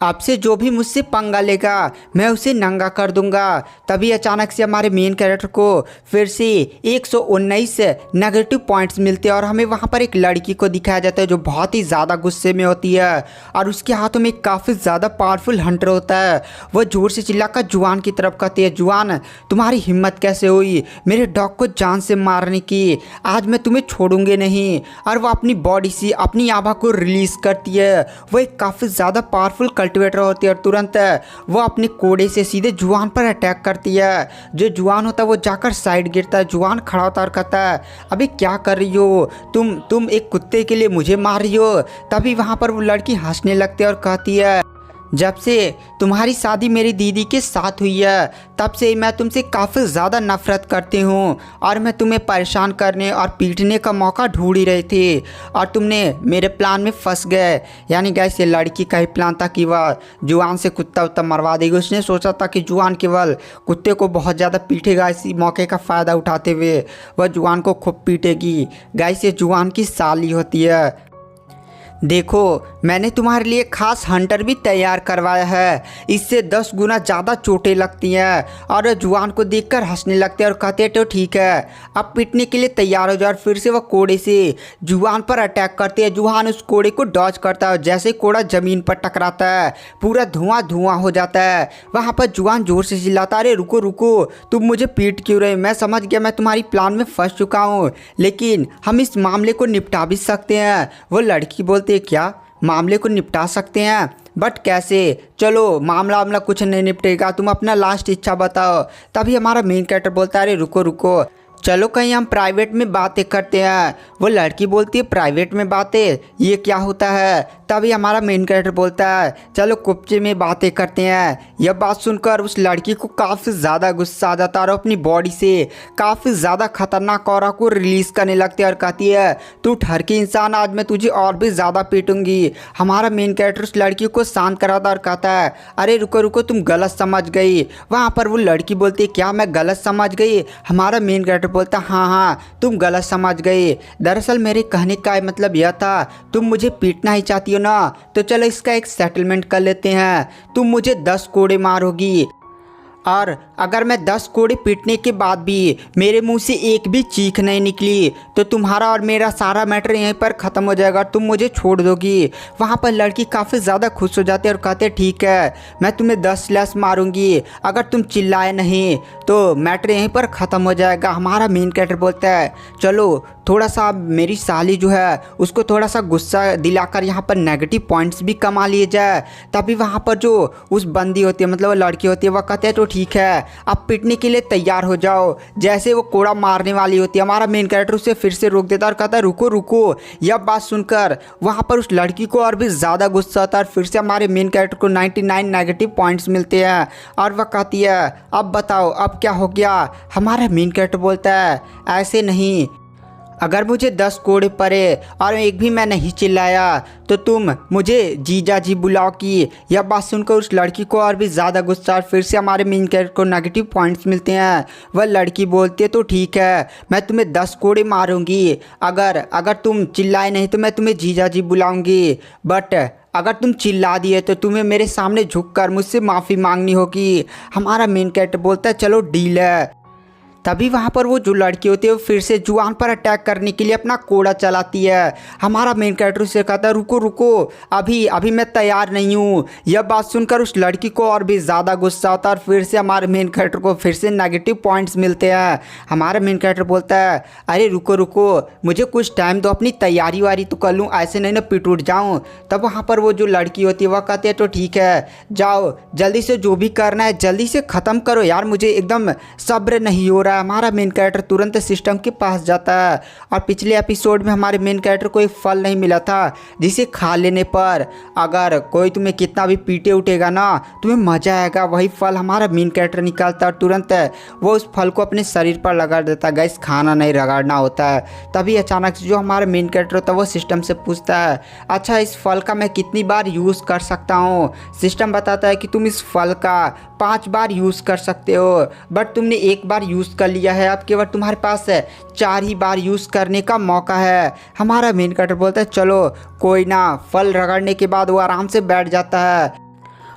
आपसे जो भी मुझसे पंगा लेगा मैं उसे नंगा कर दूंगा। तभी अचानक से हमारे मेन कैरेक्टर को फिर से 119 नेगेटिव पॉइंट्स मिलते हैं और हमें वहाँ पर एक लड़की को दिखाया जाता है जो बहुत ही ज़्यादा गुस्से में होती है और उसके हाथों में काफ़ी ज़्यादा पावरफुल हंटर होता है। वह जोर से चिल्लाकर जुआन की तरफ कहती है जुआन तुम्हारी हिम्मत कैसे हुई मेरे डॉग को जान से मारने की, आज मैं तुम्हें छोड़ूंगी नहीं। और वह अपनी बॉडी से अपनी आभा को रिलीज़ करती है। वह एक काफ़ी ज़्यादा पावरफुल कल्टिवेटर होती है और तुरंत वो अपने कोड़े से सीधे जुआन पर अटैक करती है। जो जुआन होता है वो जाकर साइड गिरता है। जुआन खड़ा होता और कहता है अभी क्या कर रही हो तुम एक कुत्ते के लिए मुझे मार रही हो। तभी वहाँ पर वो लड़की हंसने लगती है और कहती है जब से तुम्हारी शादी मेरी दीदी के साथ हुई है तब से मैं तुमसे काफ़ी ज़्यादा नफरत करती हूँ और मैं तुम्हें परेशान करने और पीटने का मौका ढूंढ ही रही थी और तुमने मेरे प्लान में फंस गए। यानी गैस ये लड़की का ही प्लान था कि वह जुआन से कुत्ता उत्ता मरवा देगी। उसने सोचा था कि जुआन केवल कुत्ते को बहुत ज़्यादा पीटेगा, इसी मौके का फ़ायदा उठाते हुए वह जुआन को खूब पीटेगी। गैस ये जुआन की साली होती है। देखो मैंने तुम्हारे लिए खास हंटर भी तैयार करवाया है, इससे 10 गुना ज़्यादा चोटें लगती हैं। और जुआन को देखकर हंसने लगते हैं और कहते हैं तो ठीक है अब पीटने के लिए तैयार हो जाओ। और फिर से वह कोड़े से जुआन पर अटैक करते हैं। जुआन उस कोड़े को डॉज करता है, जैसे कोड़ा ज़मीन पर टकराता है पूरा धुआं धुआं हो जाता है। वहाँ पर जुआन जोर से चिल्लाता अरे रुको रुको तुम मुझे पीट क्यों रहे, मैं समझ गया मैं तुम्हारी प्लान में फंस चुका हूँ, लेकिन हम इस मामले को निपटा भी सकते हैं। वो लड़की बोलती क्या मामले को निपटा सकते हैं, बट कैसे, चलो मामला कुछ नहीं निपटेगा, तुम अपना लास्ट इच्छा बताओ। तभी हमारा मेन कैरेक्टर बोलता है अरे रुको रुको चलो कहीं हम प्राइवेट में बातें करते हैं। वो लड़की बोलती है प्राइवेट में बातें, ये क्या होता है। तभी हमारा मेन कैरेक्टर बोलता है चलो कुप्चे में बातें करते हैं। यह बात सुनकर उस लड़की को काफ़ी ज़्यादा गुस्सा आ जाता है और अपनी बॉडी से काफ़ी ज़्यादा खतरनाक ऑरा को रिलीज़ करने लगती है और कहती है तू ठर के इंसान, आज मैं तुझे और भी ज़्यादा पीटूंगी। हमारा मेन कैरेक्टर उस लड़की को शांत कराता और कहता है अरे रुको रुको तुम गलत समझ गई। वहाँ पर वो लड़की बोलती है क्या मैं गलत समझ गई। हमारा मेन कैरेक्टर बोलता हाँ तुम गलत समझ गई, दरअसल मेरे कहने का मतलब यह था तुम मुझे पीटना ही चाहती हो ना, तो चलो इसका एक सेटलमेंट कर लेते हैं। तुम मुझे 10 कोड़े मारोगी और अगर मैं 10 कोड़े पीटने के बाद भी मेरे मुंह से एक भी चीख नहीं निकली तो तुम्हारा और मेरा सारा मैटर यहीं पर ख़त्म हो जाएगा, तुम मुझे छोड़ दोगी। वहाँ पर लड़की काफ़ी ज़्यादा खुश हो जाती है और कहते ठीक है, मैं तुम्हें 10 स्लैश मारूंगी, अगर तुम चिल्लाए नहीं तो मैटर यहीं पर ख़त्म हो जाएगा। हमारा मेन कैरेक्टर बोलता है चलो थोड़ा सा मेरी साली जो है उसको थोड़ा सा गुस्सा दिलाकर यहाँ पर नेगेटिव पॉइंट्स भी कमा लिए जाए। तभी वहाँ पर जो उस बंदी होती है मतलब वो लड़की होती है वह कहते हैं तो ठीक है, अब पिटने के लिए तैयार हो जाओ। जैसे वो कोड़ा मारने वाली होती है हमारा मेन कैरेक्टर उसे फिर से रोक देता है और कहता है रुको रुको। यह बात सुनकर वहाँ पर उस लड़की को और भी ज़्यादा गुस्सा आता है और फिर से हमारे मेन कैरेक्टर को 99 नेगेटिव पॉइंट्स मिलते हैं और वह कहती है अब बताओ अब क्या हो गया। हमारा मेन कैरेक्टर बोलता है ऐसे नहीं, अगर मुझे 10 कोड़े पड़े और एक भी मैं नहीं चिल्लाया तो तुम मुझे जीजा जी बुलाओ की। यह बात सुनकर उस लड़की को और भी ज़्यादा गुस्सा और फिर से हमारे मेन कैरेक्टर को नेगेटिव पॉइंट्स मिलते हैं। वह लड़की बोलती है तो ठीक है, मैं तुम्हें 10 कोड़े मारूंगी, अगर तुम चिल्लाए नहीं तो मैं तुम्हें जीजा जी बुलाऊंगी, बट अगर तुम चिल्ला दिए तो तुम्हें मेरे सामने झुककर मुझसे माफ़ी मांगनी होगी। हमारा मेन कैरेक्टर बोलता है चलो डील है। तभी वहाँ पर वो जो लड़की होती है वो फिर से जुआन पर अटैक करने के लिए अपना कोड़ा चलाती है। हमारा मेन कैरेक्टर उससे कहता है रुको रुको, अभी मैं तैयार नहीं हूँ। यह बात सुनकर उस लड़की को और भी ज़्यादा गुस्सा होता है और फिर से हमारे मेन कैरेक्टर को फिर से नेगेटिव पॉइंट्स मिलते हैं। हमारा मेन कैरेक्टर बोलता है अरे रुको रुको, मुझे कुछ टाइम दो, अपनी तैयारी वारी तो कर लूँ, ऐसे नहीं ना पिट उठ जाऊँ। तब वहाँ पर वो जो लड़की होती है वह कहती है तो ठीक है, जाओ जल्दी से जो भी करना है जल्दी से ख़त्म करो यार, मुझे एकदम सब्र नहीं हो रहा। हमारा मेन कैरेक्टर तुरंत सिस्टम के पास जाता है और पिछले एपिसोड में हमारे मेन कैरेक्टर को एक फल नहीं मिला था जिसे खा लेने पर अगर कोई तुम्हें कितना भी पीटे उठेगा ना तुम्हें मज़ा आएगा। वही फल हमारा मेन कैरेक्टर निकालता है और तुरंत वो उस फल को अपने शरीर पर लगा देता है। गैस खाना नहीं रगड़ना होता है। तभी अचानक से जो हमारा मेन कैरेक्टर होता है वो सिस्टम से पूछता है अच्छा इस फल का मैं कितनी बार यूज़ कर सकता हूँ। सिस्टम बताता है कि तुम इस फल का 5 बार यूज़ कर सकते हो, बट तुमने एक बार यूज़ कर लिया है, अब केवल तुम्हारे पास 4 ही बार यूज़ करने का मौका है। हमारा मेन कैरेक्टर बोलता है चलो कोई ना। फल रगड़ने के बाद वो आराम से बैठ जाता है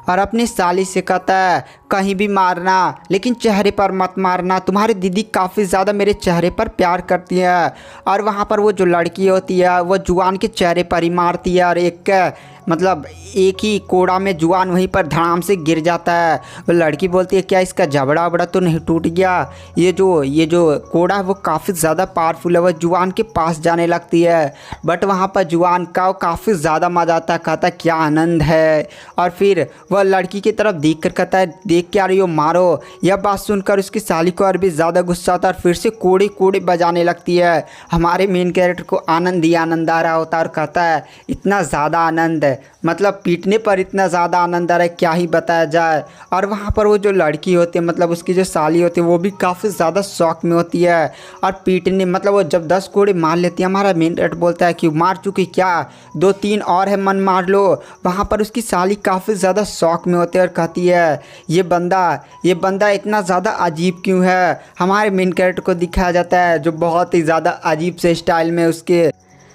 और अपनी साली से कहता है कहीं भी मारना लेकिन चेहरे पर मत मारना, तुम्हारी दीदी काफ़ी ज़्यादा मेरे चेहरे पर प्यार करती है। और वहाँ पर वो जो लड़की होती है वो जुआन के चेहरे पर ही मारती है और एक ही कोड़ा में जुआन वहीं पर धड़ाम से गिर जाता है। वो लड़की बोलती है क्या इसका जबड़ा वबड़ा तो नहीं टूट गया, ये जो कोड़ा है वो काफ़ी ज़्यादा पावरफुल है। वो जुआन के पास जाने लगती है बट वहाँ पर जुआन का काफ़ी ज़्यादा मज़ा आता है, कहता क्या आनंद है। और फिर वह लड़की की तरफ देख कर कहता है देख क्या रही हो, मारो। यह बात सुनकर उसकी साली को और भी ज़्यादा गुस्सा आता है और फिर से कोड़े कोड़े बजाने लगती है। हमारे मेन कैरेक्टर को आनंद ही आनंद आ रहा होता है और कहता है इतना ज़्यादा आनंद, मतलब पीटने पर इतना ज़्यादा आनंद आ रहा है क्या ही बताया जाए। और वहाँ पर वो जो लड़की होती है मतलब उसकी जो साली होती है वो भी काफ़ी ज़्यादा शौक में होती है और पीटने मतलब वो जब 10 कोड़े मार लेती है हमारा मेन कैरेक्टर बोलता है कि मार चुकी क्या, 2-3 और है मन मार लो। वहाँ पर उसकी साली काफ़ी ज़्यादा शौक में होती है और कहती है ये बंदा इतना ज़्यादा अजीब क्यों है। हमारे मेन कैरेक्टर को दिखाया जाता है जो बहुत ही ज़्यादा अजीब से स्टाइल में उसके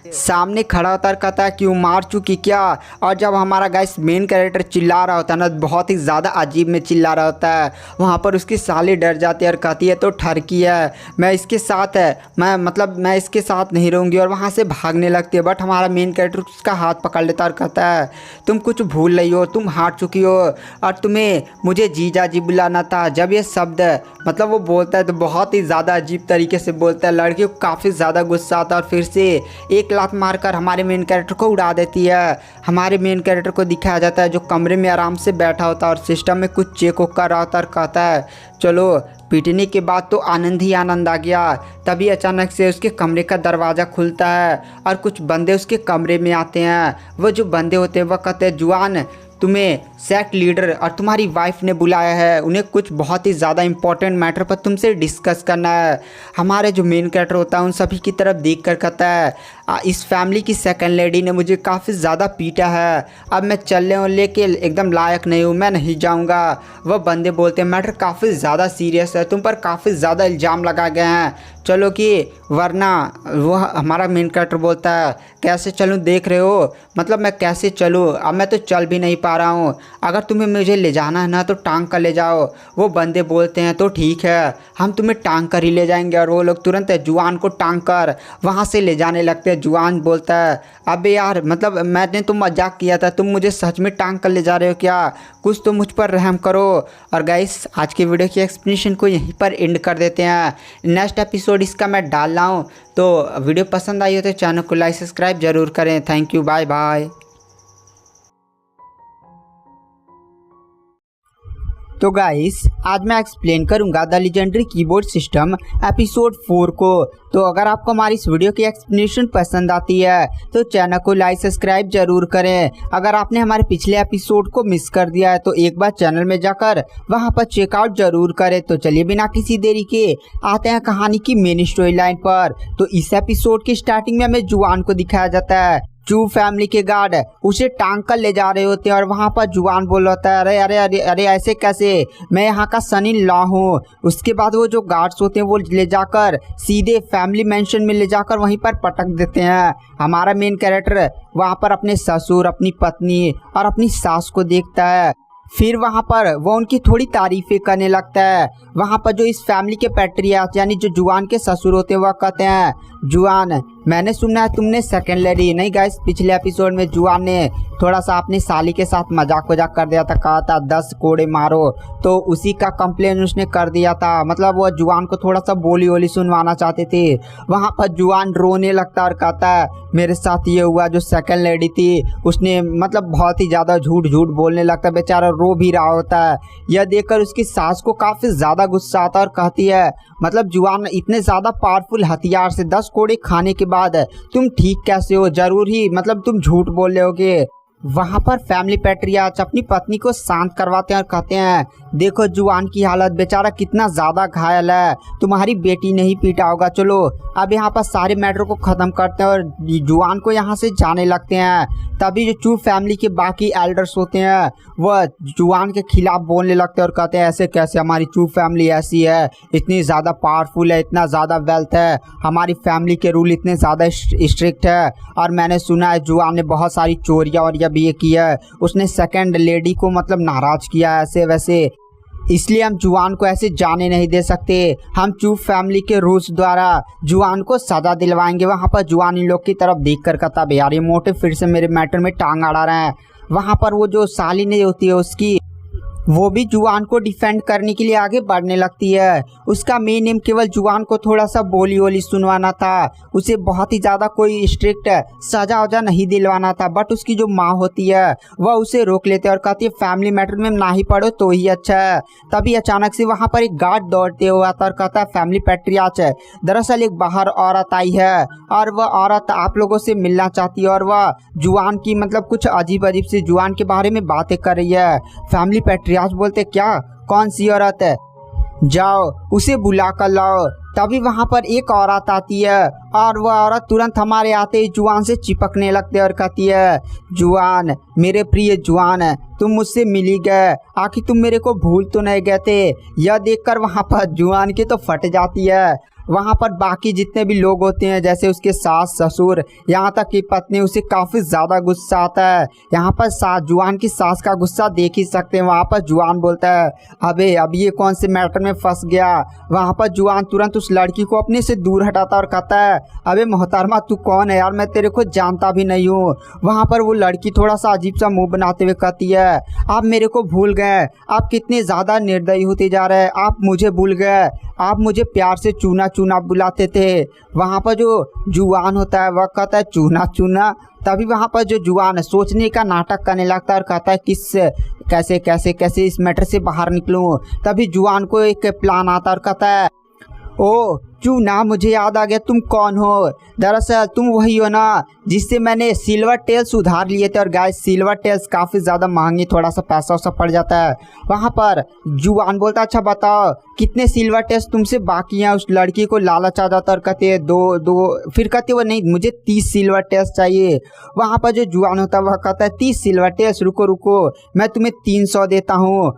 सामने खड़ा होता है, कहता है क्यों मार चुकी क्या। और जब हमारा गाइस मेन कैरेक्टर चिल्ला रहा होता है ना बहुत ही ज़्यादा अजीब में चिल्ला रहा होता है, वहाँ पर उसकी साली डर जाती है और कहती है तो ठरकी है, मैं इसके साथ नहीं रहूँगी और वहाँ से भागने लगती है। बट हमारा मेन कैरेक्टर उसका हाथ पकड़ लेता है और कहता है तुम कुछ भूल रही हो, तुम हार चुकी हो और तुम्हें मुझे जीजा जी बुलाना था। जब ये शब्द मतलब वो बोलता है तो बहुत ही ज़्यादा अजीब तरीके से बोलता है। लड़की को काफ़ी ज़्यादा गुस्सा आता है और फिर से एक लात मारकर हमारे मेन कैरेक्टर को उड़ा देती है। हमारे मेन कैरेक्टर को दिखाया जाता है जो कमरे में आराम से बैठा होता है और सिस्टम में कुछ चेक कर रहा होता है और कहता है चलो पीटने के बाद तो आनंद ही आनंद आ गया। तभी अचानक से उसके कमरे का दरवाज़ा खुलता है और कुछ बंदे उसके कमरे में आते हैं। वो जो बंदे होते हैं वह कहते हैं जुआन तुम्हें सेक्ट लीडर और तुम्हारी वाइफ ने बुलाया है, उन्हें कुछ बहुत ही ज़्यादा इंपॉर्टेंट मैटर पर तुमसे डिस्कस करना है। हमारे जो मेन कैरेक्टर होता है उन सभी की तरफ देख कर कहता है इस फैमिली की सेकंड लेडी ने मुझे काफ़ी ज़्यादा पीटा है, अब मैं चलने और लेके एकदम लायक नहीं हूँ, मैं नहीं जाऊँगा। वह बंदे बोलते हैं मैटर काफ़ी ज़्यादा सीरियस है, तुम पर काफ़ी ज़्यादा इल्ज़ाम लगाए गए हैं, चलो कि वरना वो हमारा मेन कैरेक्टर बोलता है कैसे चलूँ, देख रहे हो मतलब मैं कैसे चलूँ, अब मैं तो चल भी नहीं पा रहा हूँ, अगर तुम्हें मुझे ले जाना है ना तो टांग कर ले जाओ। वो बंदे बोलते हैं तो ठीक है, हम तुम्हें टांग कर ही ले जाएंगे। और वो लोग तुरंत जुआन को टांग कर वहाँ से ले जाने लगते हैं। जुआन बोलता है अबे यार मतलब मैंने तो मजाक किया था, तुम मुझे सच में टांग कर ले जा रहे हो क्या, कुछ तो मुझ पर रहम करो। और गाइस आज की वीडियो की एक्सप्लेनेशन को यहीं पर एंड कर देते हैं, नेक्स्ट एपिसोड इसका मैं डाल रहा हूँ। तो वीडियो पसंद आई हो तो चैनल को लाइक सब्सक्राइब जरूर करें। Thank you, bye bye. तो गाइस आज मैं एक्सप्लेन करूंगा the legendary keyboard system episode 4 को। तो अगर आपको हमारी इस वीडियो की एक्सप्लेनेशन पसंद आती है तो चैनल को लाइक सब्सक्राइब जरूर करें। अगर आपने हमारे पिछले एपिसोड को मिस कर दिया है तो एक बार चैनल में जाकर वहां पर चेकआउट जरूर करें। तो चलिए बिना किसी देरी के आते हैं कहानी की मेन स्टोरी लाइन पर। तो इस एपिसोड की स्टार्टिंग में हमें जुआन को दिखाया जाता है। चू फैमिली के गार्ड उसे टांग कर ले जा रहे होते हैं और वहाँ पर जुआन बोल रहा है अरे अरे अरे अरे ऐसे कैसे, मैं यहाँ का सन इन लॉ हूँ। उसके बाद वो जो गार्ड्स होते हैं वो ले जाकर सीधे फैमिली मेंशन में ले जाकर वहीं पर पटक देते हैं। हमारा मेन कैरेक्टर वहाँ पर अपने ससुर, अपनी पत्नी और अपनी सास को देखता है। फिर वहाँ पर वो उनकी थोड़ी तारीफें करने लगता है। वहाँ पर जो इस फैमिली के पैट्रियार्च यानी जो जुआन के ससुर होते हैं वह कहते हैं जुआन मैंने सुना है तुमने सेकंड लेडी नहीं। गाइस पिछले एपिसोड में जुआन ने थोड़ा सा अपनी साली के साथ मजाक कर दिया था, कहा था 10 कोड़े मारो, तो उसी का कंप्लेन उसने कर दिया था। मतलब वो जुआन को थोड़ा सा बोली वोली सुनवाना चाहते थे। वहाँ पर जुआन रोने लगता और कहता है मेरे साथ ये हुआ, जो सेकंड लेडी थी उसने मतलब बहुत ही ज़्यादा झूठ बोलने लगता, बेचारा रो भी रहा होता है। यह देखकर उसकी सास को काफ़ी ज़्यादा गुस्सा आता और कहती है मतलब जुआन इतने ज़्यादा पावरफुल हथियार से 10 कोड़े खाने के बाद तुम ठीक कैसे हो, जरूर ही मतलब तुम झूठ बोल रहे होगे। वहाँ पर फैमिली पैट्रियार्च अपनी पत्नी को शांत करवाते हैं और कहते हैं देखो जुआन की हालत, बेचारा कितना ज़्यादा घायल है, तुम्हारी बेटी ने ही पीटा होगा, चलो अब यहाँ पर सारे मैटर को ख़त्म करते हैं और जुआन को यहाँ से जाने लगते हैं। तभी जो चू फैमिली के बाकी एल्डर्स होते हैं वह जुआन के खिलाफ बोलने लगते हैं और कहते हैं ऐसे कैसे, हमारी चू फैमिली ऐसी है, इतनी ज़्यादा पावरफुल है, इतना ज़्यादा वेल्थ है, हमारी फैमिली के रूल इतने ज़्यादा स्ट्रिक्ट है, और मैंने सुना है जुआन ने बहुत सारी चोरियाँ और भी ये किया है, उसने सेकंड लेडी को मतलब नाराज किया ऐसे वैसे, इसलिए हम जुआन को ऐसे जाने नहीं दे सकते। हम चू फैमिली के रूल्स द्वारा जुआन को सजा दिलवाएंगे। वहाँ पर जुआन इन लोग की तरफ देखकर कहता यार ये मोटे फिर से मेरे मैटर में टांग अड़ा रहे हैं। वहाँ पर वो जो साली नहीं होती है उसकी वो भी जुआन को डिफेंड करने के लिए आगे बढ़ने लगती है। उसका मेन एम केवल जुआन को थोड़ा सा बोली वोली सुनवाना था, उसे बहुत ही ज़्यादा कोई स्ट्रिक्ट सजा वजा नहीं दिलवाना था। बट उसकी जो माँ होती है वह उसे रोक लेते हैं और कहती है फैमिली मैटर में ना ही पढ़ो तो ही अच्छा है। तभी अचानक से वहाँ पर एक गार्ड दौड़ते हुए आता और कहता है फैमिली पैट्रियार्च है, दरअसल एक बाहर औरत आई है और वह औरत आप लोगों से मिलना चाहती है और वह जुआन की मतलब कुछ अजीब अजीब सी जुआन के बारे में बातें कर रही है। फैमिली पैट्रियार्च बोलते क्या, कौन सी औरत है, जाओ उसे बुला कर लाओ। तभी वहाँ पर एक औरत आती है और वह औरत तुरंत हमारे आते ही जुआन से चिपकने लगते और कहती है जुआन मेरे प्रिय जुआन तुम मुझसे मिल ही गए, आखिर तुम मेरे को भूल तो नहीं गए थे। यह देखकर वहाँ पर जुआन की तो फट जाती है। वहाँ पर बाकी जितने भी लोग होते हैं जैसे उसके सास ससुर यहाँ तक कि पत्नी, उसे काफ़ी ज़्यादा गुस्सा आता है। यहाँ पर जुआन की सास का गुस्सा देख ही सकते हैं। वहाँ पर जुआन बोलता है अबे अब ये कौन से मैटर में फंस गया। वहाँ पर जुआन तुरंत उस लड़की को अपने से दूर हटाता और कहता है अबे मोहतरमा तू कौन है यार, मैं तेरे को जानता भी नहीं हूँ। वहाँ पर वो लड़की थोड़ा सा अजीब सा मुँह बनाते हुए कहती है आप मेरे को भूल गए, आप कितने ज़्यादा निर्दयी होते जा रहे हैं, आप मुझे भूल गए, आप मुझे प्यार से चूना चूना बुलाते थे। वहाँ पर जो जुआन होता है वह कहता है चूना चूना। तभी वहाँ पर जो जुआन सोचने का नाटक करने लगता है और कहता है किस कैसे इस मैटर से बाहर निकलूँ। तभी जुआन को एक प्लान आता है और कहता है ओ चूना, मुझे याद आ गया तुम कौन हो। दरअसल तुम वही हो ना जिससे मैंने सिल्वर टेल्स उधार लिए थे। और गाइस सिल्वर टेल्स काफ़ी ज़्यादा महंगी, थोड़ा सा पैसा वैसा पड़ जाता है। वहाँ पर जुआन बोलता अच्छा बताओ कितने सिल्वर टेल्स तुमसे बाकी हैं। उस लड़की को लालच आ जाता और कहते हैं दो, फिर कहते वो नहीं मुझे 30 सिल्वर टेल्स चाहिए। वहाँ पर जो जुआन होता है वह कहता है 30 सिल्वर टेल्स, रुको रुको मैं तुम्हें 300 देता हूँ।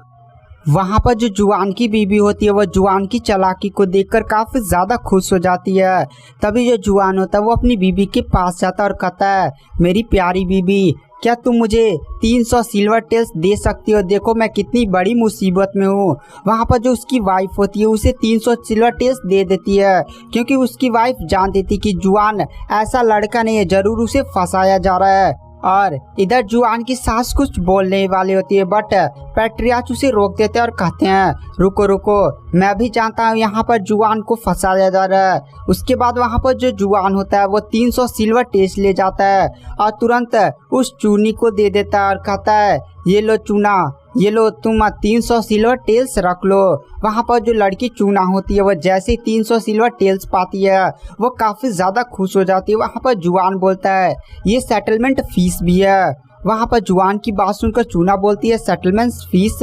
वहाँ पर जो जुआन की बीबी होती है वह जुआन की चालाकी को देखकर काफ़ी ज़्यादा खुश हो जाती है। तभी जो जुआन होता है वो अपनी बीबी के पास जाता है और कहता है मेरी प्यारी बीबी, क्या तुम मुझे 300 सिल्वर टेल्स दे सकती हो? देखो मैं कितनी बड़ी मुसीबत में हूँ। वहाँ पर जो उसकी वाइफ होती है उसे 300 सिल्वर टेल्स दे देती है, क्योंकि उसकी वाइफ जानती थी कि जुआन ऐसा लड़का नहीं है, ज़रूर उसे फंसाया जा रहा है। और इधर जुआन की सास कुछ बोलने वाली होती है, बट पैट्रियाच उसे रोक देते हैं और कहते हैं रुको रुको, मैं भी जानता हूँ यहाँ पर जुआन को फंसाया जा रहा है। उसके बाद वहाँ पर जो जुआन होता है वो 300 सिल्वर टेल्स ले जाता है और तुरंत उस चूनी को दे देता है और कहता है ये लो चूना, ये लो तुम 300 सिल्वर टेल्स रख लो। वहाँ पर जो लड़की चूना होती है वह जैसे ही 300 सिल्वर टेल्स पाती है वो काफ़ी ज़्यादा खुश हो जाती है। वहाँ पर जुआन बोलता है ये सेटलमेंट फीस भी है। वहाँ पर जुआन की बात सुनकर चूना बोलती है सेटलमेंट फीस।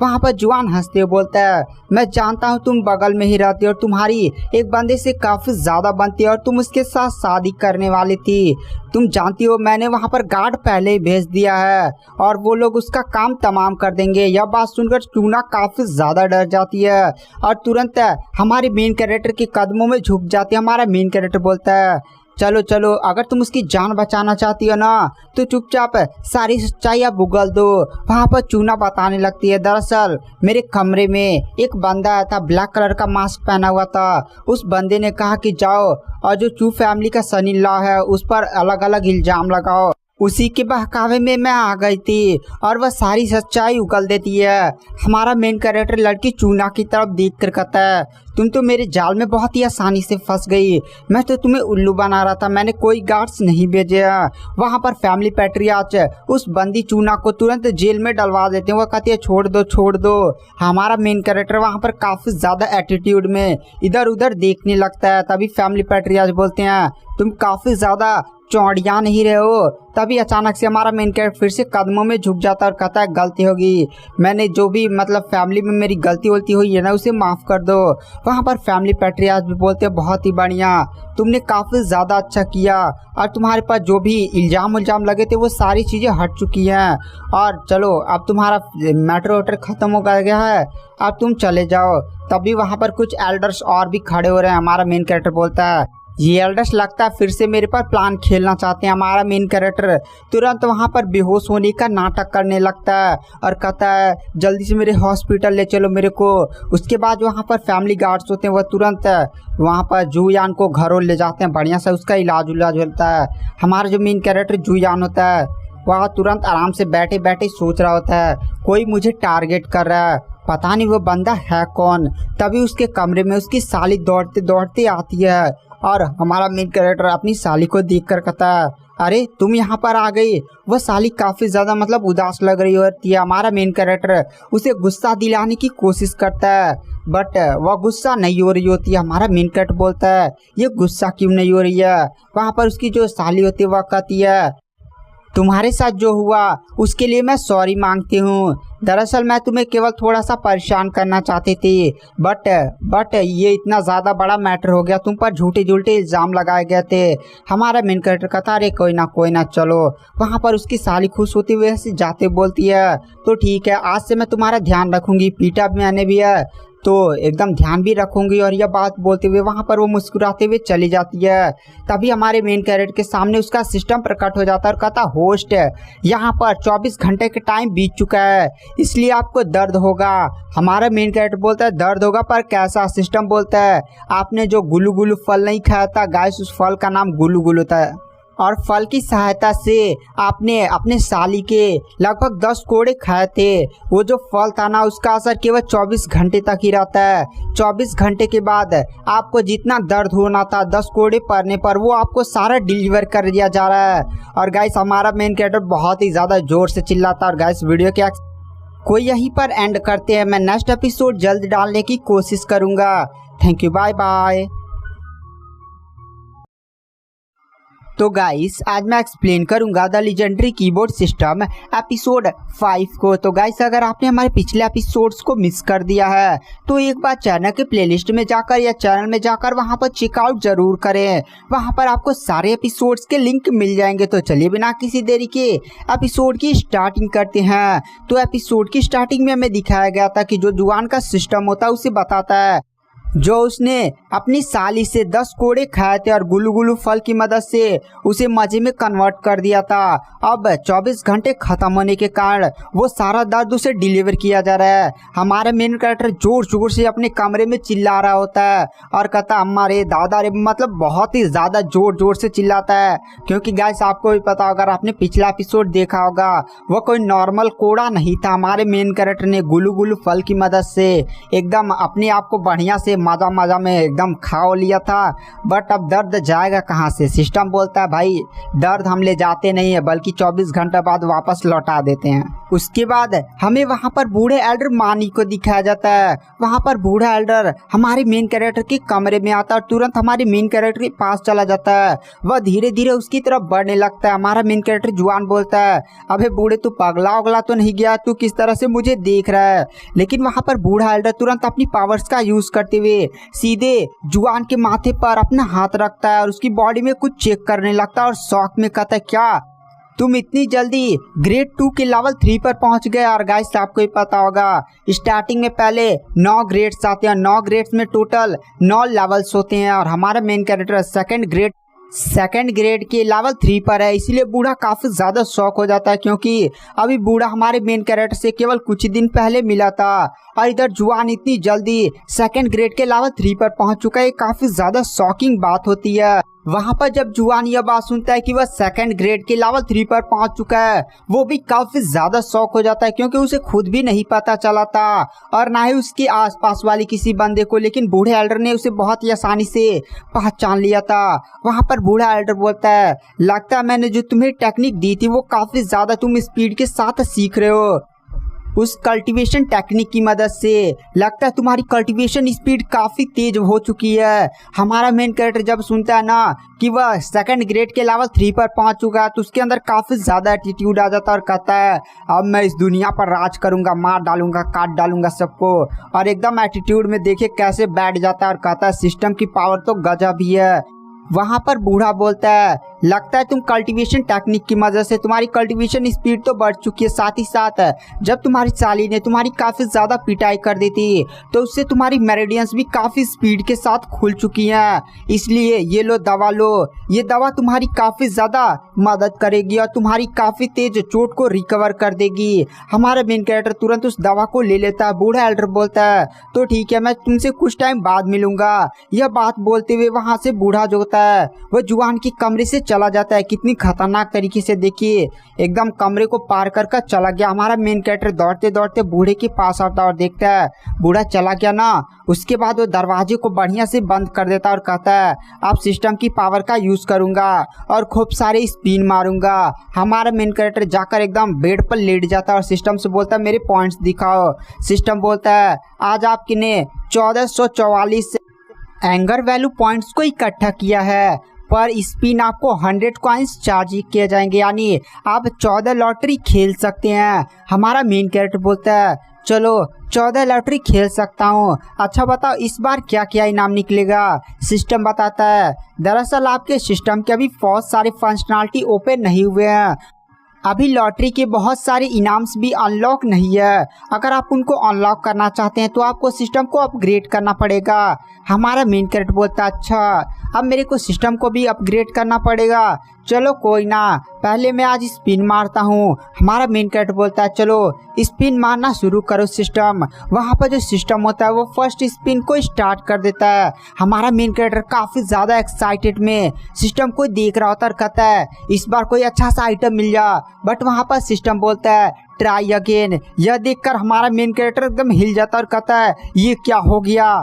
वहाँ पर जुआन हंसते हुए बोलता है मैं जानता हूँ तुम बगल में ही रहती हो और तुम्हारी एक बंदे से काफ़ी ज़्यादा बनती है और तुम उसके साथ शादी करने वाली थी। तुम जानती हो मैंने वहाँ पर गार्ड पहले ही भेज दिया है और वो लोग उसका काम तमाम कर देंगे। यह बात सुनकर चूना काफ़ी ज़्यादा डर जाती है और तुरंत हमारे मेन कैरेक्टर के कदमों में झुक जाती है। हमारा मेन कैरेक्टर बोलता है चलो चलो, अगर तुम उसकी जान बचाना चाहती हो ना तो चुपचाप सारी सच्चाई अब उगल दो। वहाँ पर चूना बताने लगती है दरअसल मेरे कमरे में एक बंदा आया था, ब्लैक कलर का मास्क पहना हुआ था। उस बंदे ने कहा कि जाओ और जो चू फैमिली का सन इन लॉ है उस पर अलग अलग इल्ज़ाम लगाओ। उसी के बहकावे में मैं आ गई थी और वह सारी सच्चाई उगल देती है। हमारा मेन कैरेक्टर लड़की चूना की तरफ देख कर कहता है तुम तो मेरे जाल में बहुत ही आसानी से फंस गई, मैं तो तुम्हें उल्लू बना रहा था, मैंने कोई गार्ड्स नहीं भेजे। वहाँ पर फैमिली पैट्रियाच उस बंदी चूना को तुरंत जेल में डलवा देते हैं। वह कहती है छोड़ दो छोड़ दो। हमारा मेन कैरेक्टर वहाँ पर काफ़ी ज़्यादा एटीट्यूड में इधर उधर देखने लगता है। तभी फैमिली पैट्रियाच बोलते हैं तुम काफ़ी ज़्यादा चौड़िया नहीं रहे हो। तभी अचानक से हमारा मेन कैरेक्टर फिर से कदमों में झुक जाता है और कहता है गलती होगी, मैंने जो भी मतलब फैमिली में मेरी गलती हुई है ना उसे माफ़ कर दो। वहाँ पर फैमिली पैट्रियाच भी बोलते हैं बहुत ही बढ़िया, तुमने काफ़ी ज़्यादा अच्छा किया और तुम्हारे पास जो भी इल्ज़ाम लगे थे वो सारी चीज़ें हट चुकी हैं और चलो अब तुम्हारा मैटर वैटर ख़त्म हो गया है, अब तुम चले जाओ। तभी वहाँ पर कुछ एल्डर्स और भी खड़े हो रहे हैं। हमारा मेन कैरेक्टर बोलता है ये एल्डर्स लगता है फिर से मेरे पर प्लान खेलना चाहते हैं। हमारा मेन कैरेक्टर तुरंत वहाँ पर बेहोश होने का नाटक करने लगता है और कहता है जल्दी से मेरे हॉस्पिटल ले चलो मेरे को। उसके बाद वहाँ पर फैमिली गार्ड्स होते हैं वह तुरंत वहाँ पर जुयान को घरों ले जाते हैं, बढ़िया से उसका इलाज होता है। हमारा जो मेन कैरेक्टर जुयान होता है वह तुरंत आराम से बैठे बैठे सोच रहा होता है कोई मुझे टारगेट कर रहा है, पता नहीं वो बंदा है कौन। तभी उसके कमरे में उसकी साली दौड़ते दौड़ते आती है और हमारा मेन कैरेक्टर अपनी साली को देखकर कहता है अरे तुम यहाँ पर आ गई। वह साली काफ़ी ज़्यादा मतलब उदास लग रही होती है। हमारा मेन कैरेक्टर उसे गुस्सा दिलाने की कोशिश करता है बट वह गुस्सा नहीं हो रही होती है। हमारा मेन कैरेक्टर बोलता है ये गुस्सा क्यों नहीं हो रही है। वहाँ पर उसकी जो साली होती है वह कहती है तुम्हारे साथ जो हुआ उसके लिए मैं सॉरी मांगती हूँ। दरअसल मैं तुम्हें केवल थोड़ा सा परेशान करना चाहती थी बट ये इतना ज़्यादा बड़ा मैटर हो गया, तुम पर झूठे इल्ज़ाम लगाए गए थे। हमारा मेन कैरेक्टर कहता अरे कोई ना चलो। वहाँ पर उसकी साली खुश होती हुई ऐसे जाते बोलती है तो ठीक है आज से मैं तुम्हारा ध्यान रखूँगी, पीटा मैंने भी है तो एकदम ध्यान भी रखूंगी। और यह बात बोलते हुए वहाँ पर वो मुस्कुराते हुए चली जाती है। तभी हमारे मेन कैरेक्टर के सामने उसका सिस्टम प्रकट हो जाता है और कहता होस्ट यहाँ पर 24 घंटे के टाइम बीत चुका है इसलिए आपको दर्द होगा। हमारा मेन कैरेक्टर बोलता है दर्द होगा पर कैसा। सिस्टम बोलता है आपने जो गुलू फल नहीं खाया था गाइस, उस फल का नाम गुलू था और फल की सहायता से आपने अपने साली के लगभग 10 कोड़े खाए थे। वो जो फल था ना उसका असर केवल 24 घंटे तक ही रहता है। 24 घंटे के बाद आपको जितना दर्द होना था 10 कोड़े पड़ने पर वो आपको सारा डिलीवर कर दिया जा रहा है। और गाइस हमारा मेन कैरेक्टर बहुत ही ज़्यादा ज़ोर से चिल्लाता है। और गाइस वीडियो को यहीं पर एंड करते हैं। मैं नेक्स्ट एपिसोड जल्द डालने की कोशिश करूँगा। Thank you, bye bye. तो गाइस आज मैं एक्सप्लेन करूंगा the legendary keyboard system episode 5 को। तो गाइस अगर आपने हमारे पिछले एपिसोड्स को मिस कर दिया है तो एक बार चैनल के प्लेलिस्ट में जाकर या चैनल में जाकर वहां पर चेकआउट जरूर करें। वहां पर आपको सारे एपिसोड्स के लिंक मिल जाएंगे। तो चलिए बिना किसी देरी के एपिसोड की स्टार्टिंग करते हैं। तो एपिसोड की स्टार्टिंग में हमें दिखाया गया था कि जो जुआन का सिस्टम होता है उसे बताता है जो उसने अपनी साली से 10 कोड़े खाए थे और गुलू गुलू फल की मदद से उसे मजे में कन्वर्ट कर दिया था। अब 24 घंटे खत्म होने के कारण वो सारा दर्द उसे डिलीवर किया जा रहा है। हमारा मेन कैरेक्टर जोर जोर से अपने कमरे में चिल्ला रहा होता है और कहता अम्मा रे दादा रे, मतलब बहुत ही ज्यादा जोर जोर से चिल्लाता है। क्योंकि गाइस आपको भी पता होगा, अगर आपने पिछला एपिसोड देखा होगा, वो कोई नॉर्मल कोड़ा नहीं था। हमारे मेन कैरेक्टर ने गुलू गुलू फल की मदद से एकदम अपने आप को बढ़िया से मजा मजा में एकदम खा लिया था। बट अब दर्द जाएगा कहाँ से? सिस्टम बोलता है भाई दर्द हम ले जाते नहीं है बल्कि 24 घंटे बाद वापस लौटा देते हैं। उसके बाद हमें वहां पर बूढ़े एल्डर मानी को दिखाया जाता है। वहां पर बूढ़ा एल्डर हमारे मेन कैरेक्टर के कमरे में आता है और तुरंत हमारे मेन कैरेक्टर के पास चला जाता है। वह धीरे धीरे उसकी तरफ बढ़ने लगता है। हमारा मेन कैरेक्टर जुआन बोलता है अबे बूढ़े तू पगला उगला तो नहीं गया? तू किस तरह से मुझे देख रहा है? लेकिन वहां पर बूढ़ा एल्डर तुरंत अपनी पावर्स का यूज करते हुए सीधे जुआन के माथे पर अपना हाथ रखता है और उसकी बॉडी में कुछ चेक करने लगता है और शौक में कहता है क्या तुम इतनी जल्दी ग्रेड 2 के लेवल 3 पर पहुंच गए? और गाइस आपको ही पता होगा स्टार्टिंग में पहले 9 ग्रेड्स आते हैं। 9 ग्रेड्स में टोटल 9 लेवल्स होते हैं और हमारा मेन कैरेक्टर सेकंड ग्रेड के लेवल 3 पर है। इसीलिए बूढ़ा काफी ज्यादा शौक हो जाता है क्योंकि अभी बूढ़ा हमारे मेन कैरेक्टर से केवल कुछ दिन पहले मिला था और इधर जुआन इतनी जल्दी सेकंड ग्रेड के लेवल 3 पर पहुंच चुका है। काफी ज्यादा शॉकिंग बात होती है। वहां पर जब जुआन यह बात सुनता है कि वह सेकंड ग्रेड के लेवल 3 पर पहुंच चुका है, वो भी काफी ज्यादा शौक हो जाता है क्योंकि उसे खुद भी नहीं पता चला था और ना ही उसके आसपास वाले किसी बंदे को। लेकिन बूढ़े एल्डर ने उसे बहुत ही आसानी से पहचान लिया था। वहां पर बूढ़ा एल्डर बोलता है लगता है मैंने जो तुम्हें टेक्निक दी थी वो काफी ज्यादा तुम स्पीड के साथ सीख रहे हो। उस कल्टीवेशन टेक्निक की मदद से लगता है तुम्हारी कल्टीवेशन स्पीड काफी तेज हो चुकी है। हमारा मेन कैरेक्टर जब सुनता है ना कि वह सेकंड ग्रेड के लेवल 3 पर पहुंच चुका है तो उसके अंदर काफी ज्यादा एटीट्यूड आ जाता है और कहता है अब मैं इस दुनिया पर राज करूंगा, मार डालूंगा, काट डालूंगा सबको। और एकदम एटीट्यूड में देखिए कैसे बैठ जाता है और कहता है सिस्टम की पावर तो गजब ही है। वहां पर बूढ़ा बोलता है लगता है तुम कल्टीवेशन टेक्निक की मदद से तुम्हारी कल्टीवेशन स्पीड तो बढ़ चुकी है, साथ ही साथ जब तुम्हारी साली ने तुम्हारी काफी ज्यादा पिटाई कर दी थी तो उससे तुम्हारी मेरिडियंस भी काफी स्पीड के साथ खुल चुकी हैं। इसलिए ये लो दवा लो, ये दवा तुम्हारी काफी ज्यादा मदद करेगी और तुम्हारी काफी तेज चोट को रिकवर कर देगी। हमारा मेन कैरेक्टर तुरंत उस दवा को ले लेता है। बूढ़ा एल्डर बोलता है तो ठीक है मैं तुमसे कुछ टाइम बाद मिलूंगा। यह बात बोलते हुए वहां से बूढ़ा जो होता है वह जुआन के कमरे से चला जाता है। कितनी खतरनाक तरीके से देखिए एकदम कमरे को पार कर कर चला गया। हमारा मेन कैरेक्टर दौड़ते दौड़ते बूढ़े के पास आता है और देखता है बूढ़ा चला गया ना। उसके बाद वो दरवाजे को बढ़िया से बंद कर देता है और कहता है अब सिस्टम की पावर का यूज करूंगा और खूब सारे स्पिन मारूंगा। हमारा मेन कैरेक्टर जाकर एकदम बेड पर लेट जाता है और सिस्टम से बोलता है मेरे पॉइंट्स दिखाओ। सिस्टम बोलता है आज आपने 1444 एंगर वैल्यू पॉइंट्स को इकट्ठा किया है, पर स्पिन आपको 100 कॉइन्स चार्ज किए जाएंगे, यानी आप 14 लॉटरी खेल सकते हैं। हमारा मेन कैरेक्टर बोलता है चलो 14 लॉटरी खेल सकता हूँ। अच्छा बताओ इस बार क्या क्या इनाम निकलेगा? सिस्टम बताता है दरअसल आपके सिस्टम के अभी बहुत सारे फंक्शनैलिटी ओपन नहीं हुए हैं, अभी लॉटरी के बहुत सारे इनाम्स भी अनलॉक नहीं है। अगर आप उनको अनलॉक करना चाहते हैं तो आपको सिस्टम को अपग्रेड करना पड़ेगा। हमारा मेन कैरेक्टर बोलता है अच्छा अब मेरे को सिस्टम को भी अपग्रेड करना पड़ेगा, चलो कोई ना पहले मैं आज स्पिन मारता हूँ। हमारा मेन कैरेक्टर बोलता है चलो स्पिन मारना शुरू करो सिस्टम। वहाँ पर जो सिस्टम होता है वो फर्स्ट स्पिन को स्टार्ट कर देता है। हमारा मेन कैरेक्टर काफ़ी ज़्यादा एक्साइटेड में सिस्टम को देख रहा होता है और कहता है इस बार कोई अच्छा सा आइटम मिल जा। बट वहाँ पर सिस्टम बोलता है ट्राई अगेन। यह देखकर हमारा मेन कैरेक्टर एकदम हिल जाता है और कहता है ये क्या हो गया?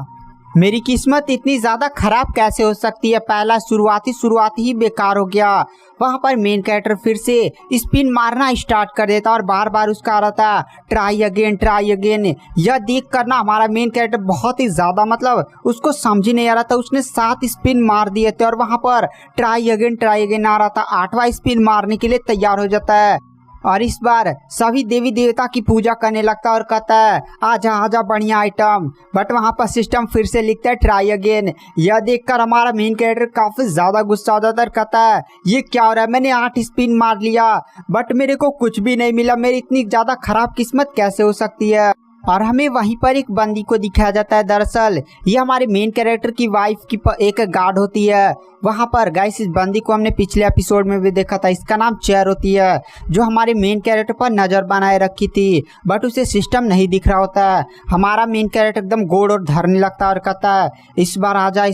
मेरी किस्मत इतनी ज़्यादा ख़राब कैसे हो सकती है, पहला शुरुआती ही बेकार हो गया। वहाँ पर मेन कैरेक्टर फिर से स्पिन मारना स्टार्ट कर देता और बार बार उसका आ रहा था ट्राई अगेन। यह देख कर ना हमारा मेन कैरेक्टर बहुत ही ज़्यादा मतलब उसको समझ ही नहीं आ रहा था। उसने 7 स्पिन मार दिए थे और वहाँ पर ट्राई अगेन आ रहा था। 8वां स्पिन मारने के लिए तैयार हो जाता है और इस बार सभी देवी देवता की पूजा करने लगता है और कहता है आजा बढ़िया आइटम। बट वहाँ पर सिस्टम फिर से लिखता है ट्राई अगेन। यह देखकर हमारा मेन कैरेक्टर काफ़ी ज़्यादा गुस्सा हो जाता है और कहता है ये क्या हो रहा है, मैंने 8 स्पिन मार लिया बट मेरे को कुछ भी नहीं मिला, मेरी इतनी ज़्यादा ख़राब किस्मत कैसे हो सकती है। और हमें वहीं पर एक बंदी को दिखाया जाता है। दरअसल ये हमारे मेन कैरेक्टर की वाइफ की एक गार्ड होती है। वहाँ पर गाइस इस बंदी को हमने पिछले एपिसोड में भी देखा था। इसका नाम चेयर होती है जो हमारे मेन कैरेक्टर पर नज़र बनाए रखी थी बट उसे सिस्टम नहीं दिख रहा होता है। हमारा मेन कैरेक्टर एकदम गोड़ और धरने लगता है और कहता है इस बार आजा,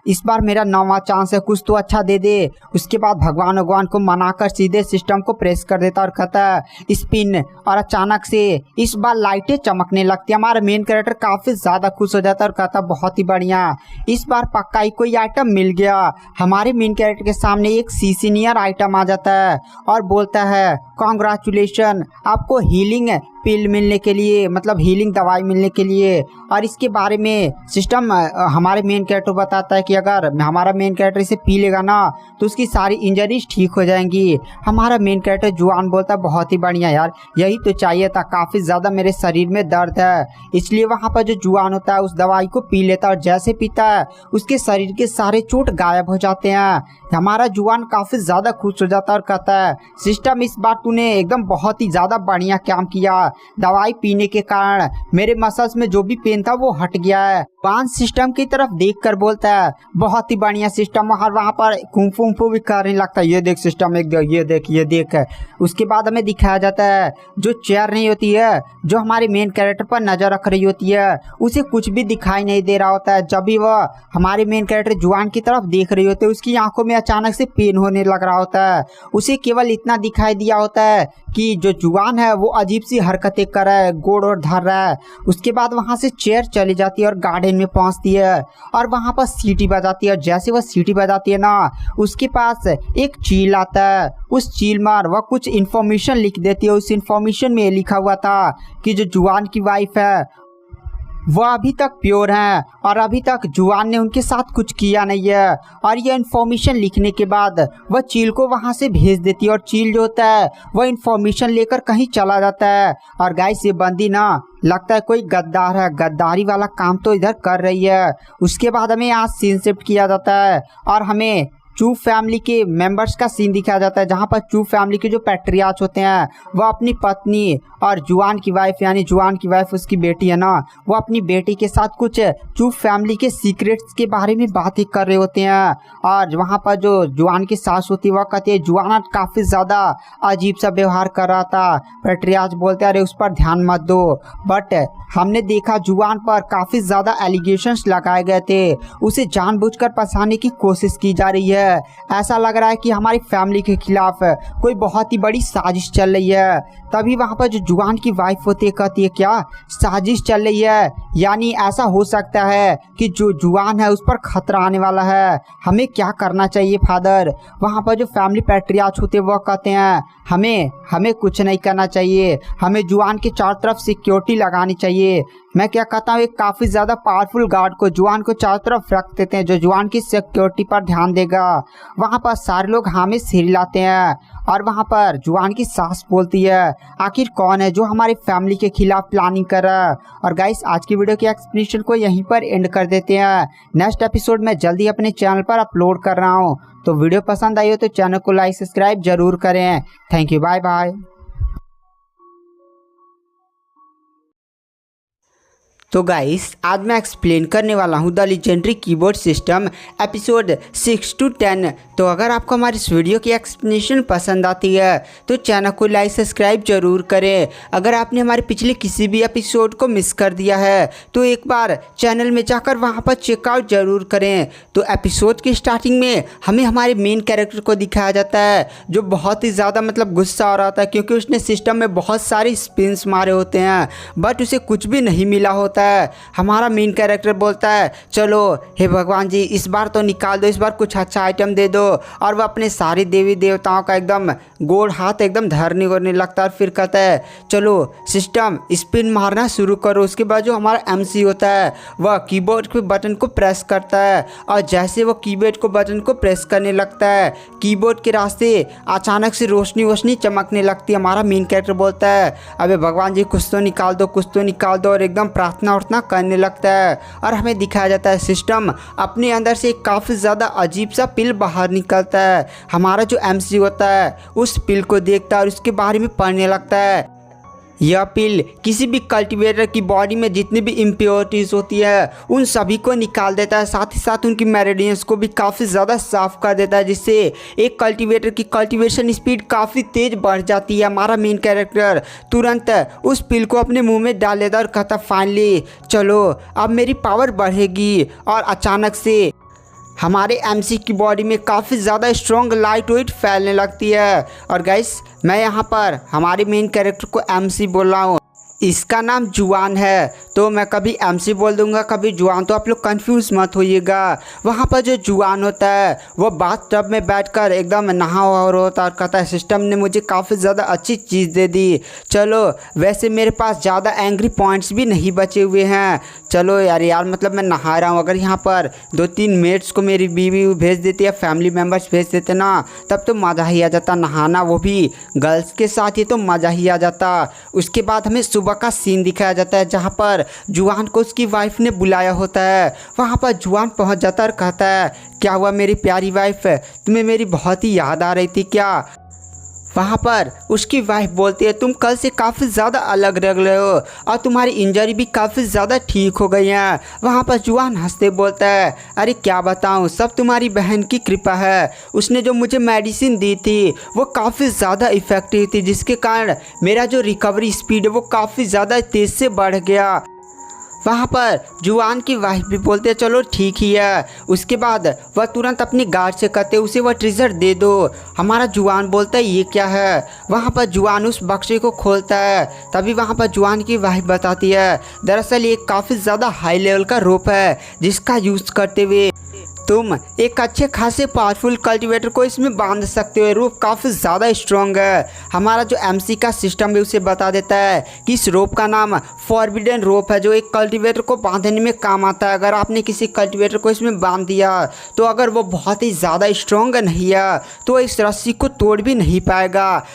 इस बार मेरा 9वां चांस है, कुछ तो अच्छा दे दे। उसके बाद भगवान को मनाकर सीधे सिस्टम को प्रेस कर देता और कहता है स्पिन। और अचानक से इस बार लाइटें चमकने लगती है। हमारा मेन कैरेक्टर काफ़ी ज़्यादा खुश हो जाता है और कहता है बहुत ही बढ़िया, इस बार पक्का ही कोई आइटम मिल गया। हमारे मेन कैरेक्टर के सामने एक सीनियर आइटम आ जाता है और बोलता है कॉन्ग्रेचुलेशन, आपको हीलिंग पिल मिलने के लिए मतलब हीलिंग दवाई मिलने के लिए। और इसके बारे में सिस्टम हमारे मेन कैरेक्टर बताता है कि अगर हमारा मेन कैरेक्टर इसे पी लेगा ना तो उसकी सारी इंजरीज ठीक हो जाएंगी। हमारा मेन कैरेक्टर जुआन बोलता है बहुत ही बढ़िया यार, यही तो चाहिए था, काफ़ी ज़्यादा मेरे शरीर में दर्द है। इसलिए वहाँ पर जो जुआन होता है उस दवाई को पी लेता है और जैसे पीता है उसके शरीर के सारे चोट गायब हो जाते हैं। हमारा जुआन काफ़ी ज़्यादा खुश हो जाता है और कहता है सिस्टम इस बार तूने एकदम बहुत ही ज़्यादा बढ़िया काम किया, दवाई पीने के कारण मेरे मसल्स में जो भी पेन था वो हट गया है। पान सिस्टम की तरफ देखकर बोलता है बहुत ही बढ़िया सिस्टम। और वहाँ पर कुंफू भी करने लगता है, ये देख सिस्टम, ये देख। उसके बाद हमें दिखाया जाता है जो चेयर नहीं होती है जो हमारे मेन कैरेक्टर पर नज़र रख रही होती है उसे कुछ भी दिखाई नहीं दे रहा होता है। जब भी वह हमारे मेन कैरेक्टर जुआन की तरफ देख रही होती है उसकी आंखों में अचानक से पेन होने लग रहा होता है। उसे केवल इतना दिखाई दिया होता है कि जो जुआन है वो अजीब सी हरकतें कर रहा है, गोड़ और धर रहा है। उसके बाद वहाँ से चेयर चली जाती है और गार्डन में पहुँचती है और वहाँ पर सीटी बजाती है। जैसे वह सीटी बजाती है ना उसके पास एक चील आता है। उस चील में वह कुछ इन्फॉर्मेशन लिख देती है। उस इन्फॉर्मेशन में लिखा हुआ था कि जो जुआन की वाइफ है वह अभी तक प्योर हैं और अभी तक जुआन ने उनके साथ कुछ किया नहीं है। और यह इन्फॉर्मेशन लिखने के बाद वह चील को वहाँ से भेज देती है और चील जो होता है वह इन्फॉर्मेशन लेकर कहीं चला जाता है। और गाइस ये बंदी ना लगता है कोई गद्दार है, गद्दारी वाला काम तो इधर कर रही है। उसके बाद हमें यहाँ सीन शिफ्ट किया जाता है और हमें चू फैमिली के मेंबर्स का सीन दिखाया जाता है जहाँ पर चू फैमिली के जो पैट्रियार्च होते हैं वह अपनी पत्नी और जुआन की वाइफ यानी जुआन की वाइफ उसकी बेटी है ना वो अपनी बेटी के साथ कुछ चू फैमिली के सीक्रेट्स के बारे में बातें कर रहे होते हैं। और वहाँ पर जो जुआन की सास होती है वह कहती है जुआन काफ़ी ज़्यादा अजीब सा व्यवहार कर रहा था। पैट्रियार्च बोलते हैं अरे उस पर ध्यान मत दो। बट हमने देखा जुआन पर काफ़ी ज़्यादा एलिगेशंस लगाए गए थे, उसे जानबूझकर फंसाने की कोशिश की जा रही है। ऐसा लग रहा है कि हमारी फैमिली के खिलाफ कोई बहुत ही बड़ी साजिश चल रही है। तभी वहाँ पर जो जुआन की वाइफ होती है कहती है क्या साजिश चल रही है, यानी ऐसा हो सकता है कि जो जुआन है उस पर खतरा आने वाला है, हमें क्या करना चाहिए फादर। वहाँ पर जो फैमिली पैट्रियार्च होते हैं वह कहते हैं हमें कुछ नहीं करना चाहिए, हमें जुआन के चारों तरफ सिक्योरिटी लगानी चाहिए। मैं क्या कहता हूँ एक काफ़ी ज़्यादा पावरफुल गार्ड को जुआन को चारों तरफ रख देते हैं जो जुआन की सिक्योरिटी पर ध्यान देगा। वहाँ पर सारे लोग हाँ में सिर हिलाते हैं और वहाँ पर जुआन की सास बोलती है आखिर कौन है जो हमारी फैमिली के खिलाफ प्लानिंग कर रहा है। और गाइस आज की वीडियो के एक्सप्लेनेशन को यहीं पर एंड कर देते हैं। नेक्स्ट एपिसोड में जल्दी अपने चैनल पर अपलोड कर रहा हूँ, तो वीडियो पसंद आई हो तो चैनल को लाइक सब्सक्राइब जरूर करें। Thank you, bye bye. तो गाइस आज मैं एक्सप्लेन करने वाला हूँ the legendary keyboard system episode 6 to 10। तो अगर आपको हमारी इस वीडियो की एक्सप्लेनेशन पसंद आती है तो चैनल को लाइक सब्सक्राइब जरूर करें। अगर आपने हमारे पिछले किसी भी एपिसोड को मिस कर दिया है तो एक बार चैनल में जाकर वहाँ पर चेकआउट जरूर करें। तो एपिसोड की स्टार्टिंग में हमें हमारे मेन कैरेक्टर को दिखाया जाता है जो बहुत ही ज़्यादा मतलब गुस्सा हो रहा था क्योंकि उसने सिस्टम में बहुत सारे स्पिन्स मारे होते हैं बट उसे कुछ भी नहीं मिला होता होता है। हमारा मेन कैरेक्टर बोलता है चलो हे भगवान जी इस बार तो निकाल दो, इस बार कुछ अच्छा आइटम दे दो। और वह अपने सारे देवी देवताओं का एकदम गोड़ हाथ एकदम धरने करने लगता है और फिर कहता है चलो सिस्टम स्पिन मारना शुरू करो। उसके बाद जो हमारा MC होता है वह कीबोर्ड के बटन को प्रेस करता है और जैसे वो कीबोर्ड को बटन को प्रेस करने लगता है कीबोर्ड के रास्ते अचानक से रोशनी वोशनी चमकने लगती है। हमारा मेन कैरेक्टर बोलता है अबे भगवान जी कुछ तो निकाल दो, कुछ तो निकाल दो, और एकदम प्रार्थना उर्थना करने लगता है। और हमें दिखाया जाता है सिस्टम अपने अंदर से काफ़ी ज़्यादा अजीब सा पिल बाहर निकलता है। हमारा जो MC होता है उस पिल को देखता है और उसके बारे में पढ़ने लगता है। यह पिल किसी भी कल्टीवेटर की बॉडी में जितनी भी इम्प्योरिटीज़ होती है उन सभी को निकाल देता है, साथ ही साथ उनकी मेरिडियंस को भी काफ़ी ज़्यादा साफ कर देता है, जिससे एक कल्टीवेटर की कल्टीवेशन स्पीड काफ़ी तेज़ बढ़ जाती है। हमारा मेन कैरेक्टर तुरंत उस पिल को अपने मुंह में डाल देता है और कहता फाइनली चलो अब मेरी पावर बढ़ेगी। और अचानक से हमारे MC की बॉडी में काफ़ी ज़्यादा स्ट्रॉन्ग लाइट वेट फैलने लगती है। और गाइस मैं यहाँ पर हमारे मेन कैरेक्टर को MC बोल रहा हूँ, इसका नाम जुआन है तो मैं कभी MC बोल दूंगा कभी जुआन, तो आप लोग कंफ्यूज मत होइएगा। वहाँ पर जो जुआन होता है वो बाथ टब में बैठकर एकदम नहा हुआ होता है और कहता है सिस्टम ने मुझे काफ़ी ज़्यादा अच्छी चीज़ दे दी। चलो वैसे मेरे पास ज़्यादा एंग्री पॉइंट्स भी नहीं बचे हुए हैं, चलो यार मतलब मैं नहा रहा हूँ, अगर यहाँ पर 2-3 मेट्स को मेरी बीवी भेज देती है, फैमिली मेम्बर्स भेज देते ना, तब तो मज़ा ही आ जाता नहाना, वो भी गर्ल्स के साथ ही तो मज़ा ही आ जाता। उसके बाद हमें सुबह का सीन दिखाया जाता है जहाँ पर जुआन को उसकी वाइफ ने बुलाया होता है। वहाँ पर जुआन पहुँच जाता है और कहता है क्या हुआ मेरी प्यारी वाइफ, तुम्हें मेरी बहुत ही याद आ रही थी क्या। वहाँ पर उसकी वाइफ बोलती है तुम कल से काफ़ी ज़्यादा अलग लग रहे हो और तुम्हारी इंजरी भी काफ़ी ज़्यादा ठीक हो गई है। वहाँ पर जुआन हंसते बोलता है अरे क्या बताऊँ, सब तुम्हारी बहन की कृपा है, उसने जो मुझे मेडिसिन दी थी वो काफ़ी ज़्यादा इफ़ेक्टिव थी, जिसके कारण मेरा जो रिकवरी स्पीड है वो काफ़ी ज़्यादा तेज़ से बढ़ गया। वहाँ पर जुआन की वाइफ भी बोलते हैं चलो ठीक ही है। उसके बाद वह तुरंत अपनी गार्ड से कहते उसे वह ट्रेजर दे दो। हमारा जुआन बोलता है ये क्या है। वहाँ पर जुआन उस बक्से को खोलता है, तभी वहाँ पर जुआन की वाइफ बताती है दरअसल ये काफ़ी ज़्यादा हाई लेवल का रोप है जिसका यूज़ करते हुए तुम एक अच्छे खासे पावरफुल कल्टीवेटर को इसमें बांध सकते हो। रोप काफ़ी ज़्यादा स्ट्रॉन्ग है। हमारा जो MC का सिस्टम है उसे बता देता है कि इस रोप का नाम फॉरबिडन रोप है जो एक कल्टीवेटर को बांधने में काम आता है। अगर आपने किसी कल्टीवेटर को इसमें बांध दिया तो अगर वो बहुत ही ज़्यादा स्ट्रॉन्ग नहीं है तो इस रस्सी को तोड़ भी नहीं पाएगा।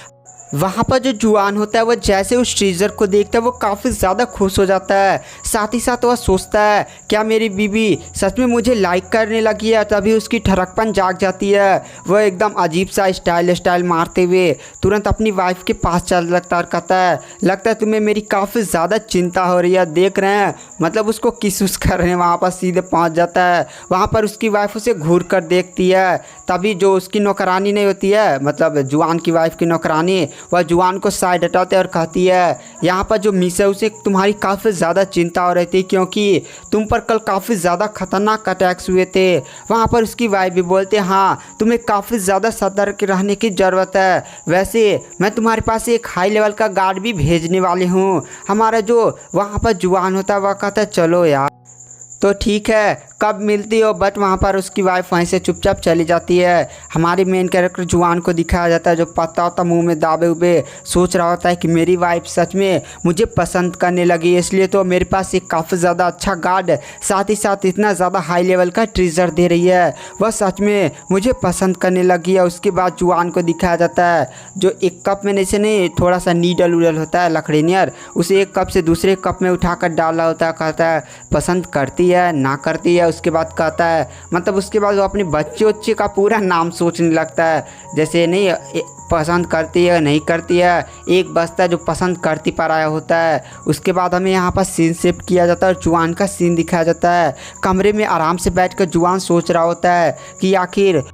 वहाँ पर जो जुआन होता है वह जैसे उस ट्रेजर को देखता है वो काफ़ी ज़्यादा खुश हो जाता है, साथ ही साथ वह सोचता है क्या मेरी बीवी सच में मुझे लाइक करने लगी है। तभी उसकी ठरकपन जाग जाती है, वह एकदम अजीब सा स्टाइल मारते हुए तुरंत अपनी वाइफ के पास चल लगता है और कहता है लगता है तुम्हें मेरी काफ़ी ज़्यादा चिंता हो रही है, देख रहे हैं, मतलब उसको किस कर रहे हैं। वहाँ पर सीधे पहुँच जाता है। वहाँ पर उसकी वाइफ उसे घूर कर देखती है, तभी जो उसकी नौकरानी नहीं होती है मतलब जुआन की वाइफ की नौकरानी, वह जुआन को साइड हटाते और कहती है यहाँ पर जो मिस है उसे तुम्हारी काफ़ी ज़्यादा चिंता हो रही थी क्योंकि तुम पर कल काफ़ी ज़्यादा खतरनाक अटैक्स हुए थे। वहाँ पर उसकी वाइफ भी बोलते हाँ तुम्हें काफ़ी ज़्यादा सतर्क रहने की ज़रूरत है, वैसे मैं तुम्हारे पास एक हाई लेवल का गार्ड भी भेजने वाली हूँ। हमारा जो वहाँ पर जुआन होता है वह कहता है चलो यार तो ठीक है कब मिलती हो, बट वहाँ पर उसकी वाइफ वहीं से चुपचाप चली जाती है। हमारे मेन कैरेक्टर जुआन को दिखाया जाता है जो पत्ता होता मुंह में दाबे हुए सोच रहा होता है कि मेरी वाइफ सच में मुझे पसंद करने लगी, इसलिए तो मेरे पास एक काफ़ी ज़्यादा अच्छा गार्ड साथ ही साथ इतना ज़्यादा हाई लेवल का ट्रेजर दे रही है, वह सच में मुझे पसंद करने लगी है। उसके बाद जुआन को दिखाया जाता है जो एक कप में जैसे नहीं थोड़ा सा नीडल उडल होता है लकड़ी नियर, उसे एक कप से दूसरे कप में उठाकर डाला होता है। कहता है पसंद करती है ना करती है। उसके बाद कहता है मतलब उसके बाद वो अपने बच्चे का पूरा नाम सोचने लगता है, जैसे नहीं पसंद करती है नहीं करती है, एक बस्ता जो पसंद करती पर आया होता है। उसके बाद हमें यहाँ पर सीन शिफ्ट किया जाता है और जुआन का सीन दिखाया जाता है। कमरे में आराम से बैठकर जुआन सोच रहा होता है कि आखिर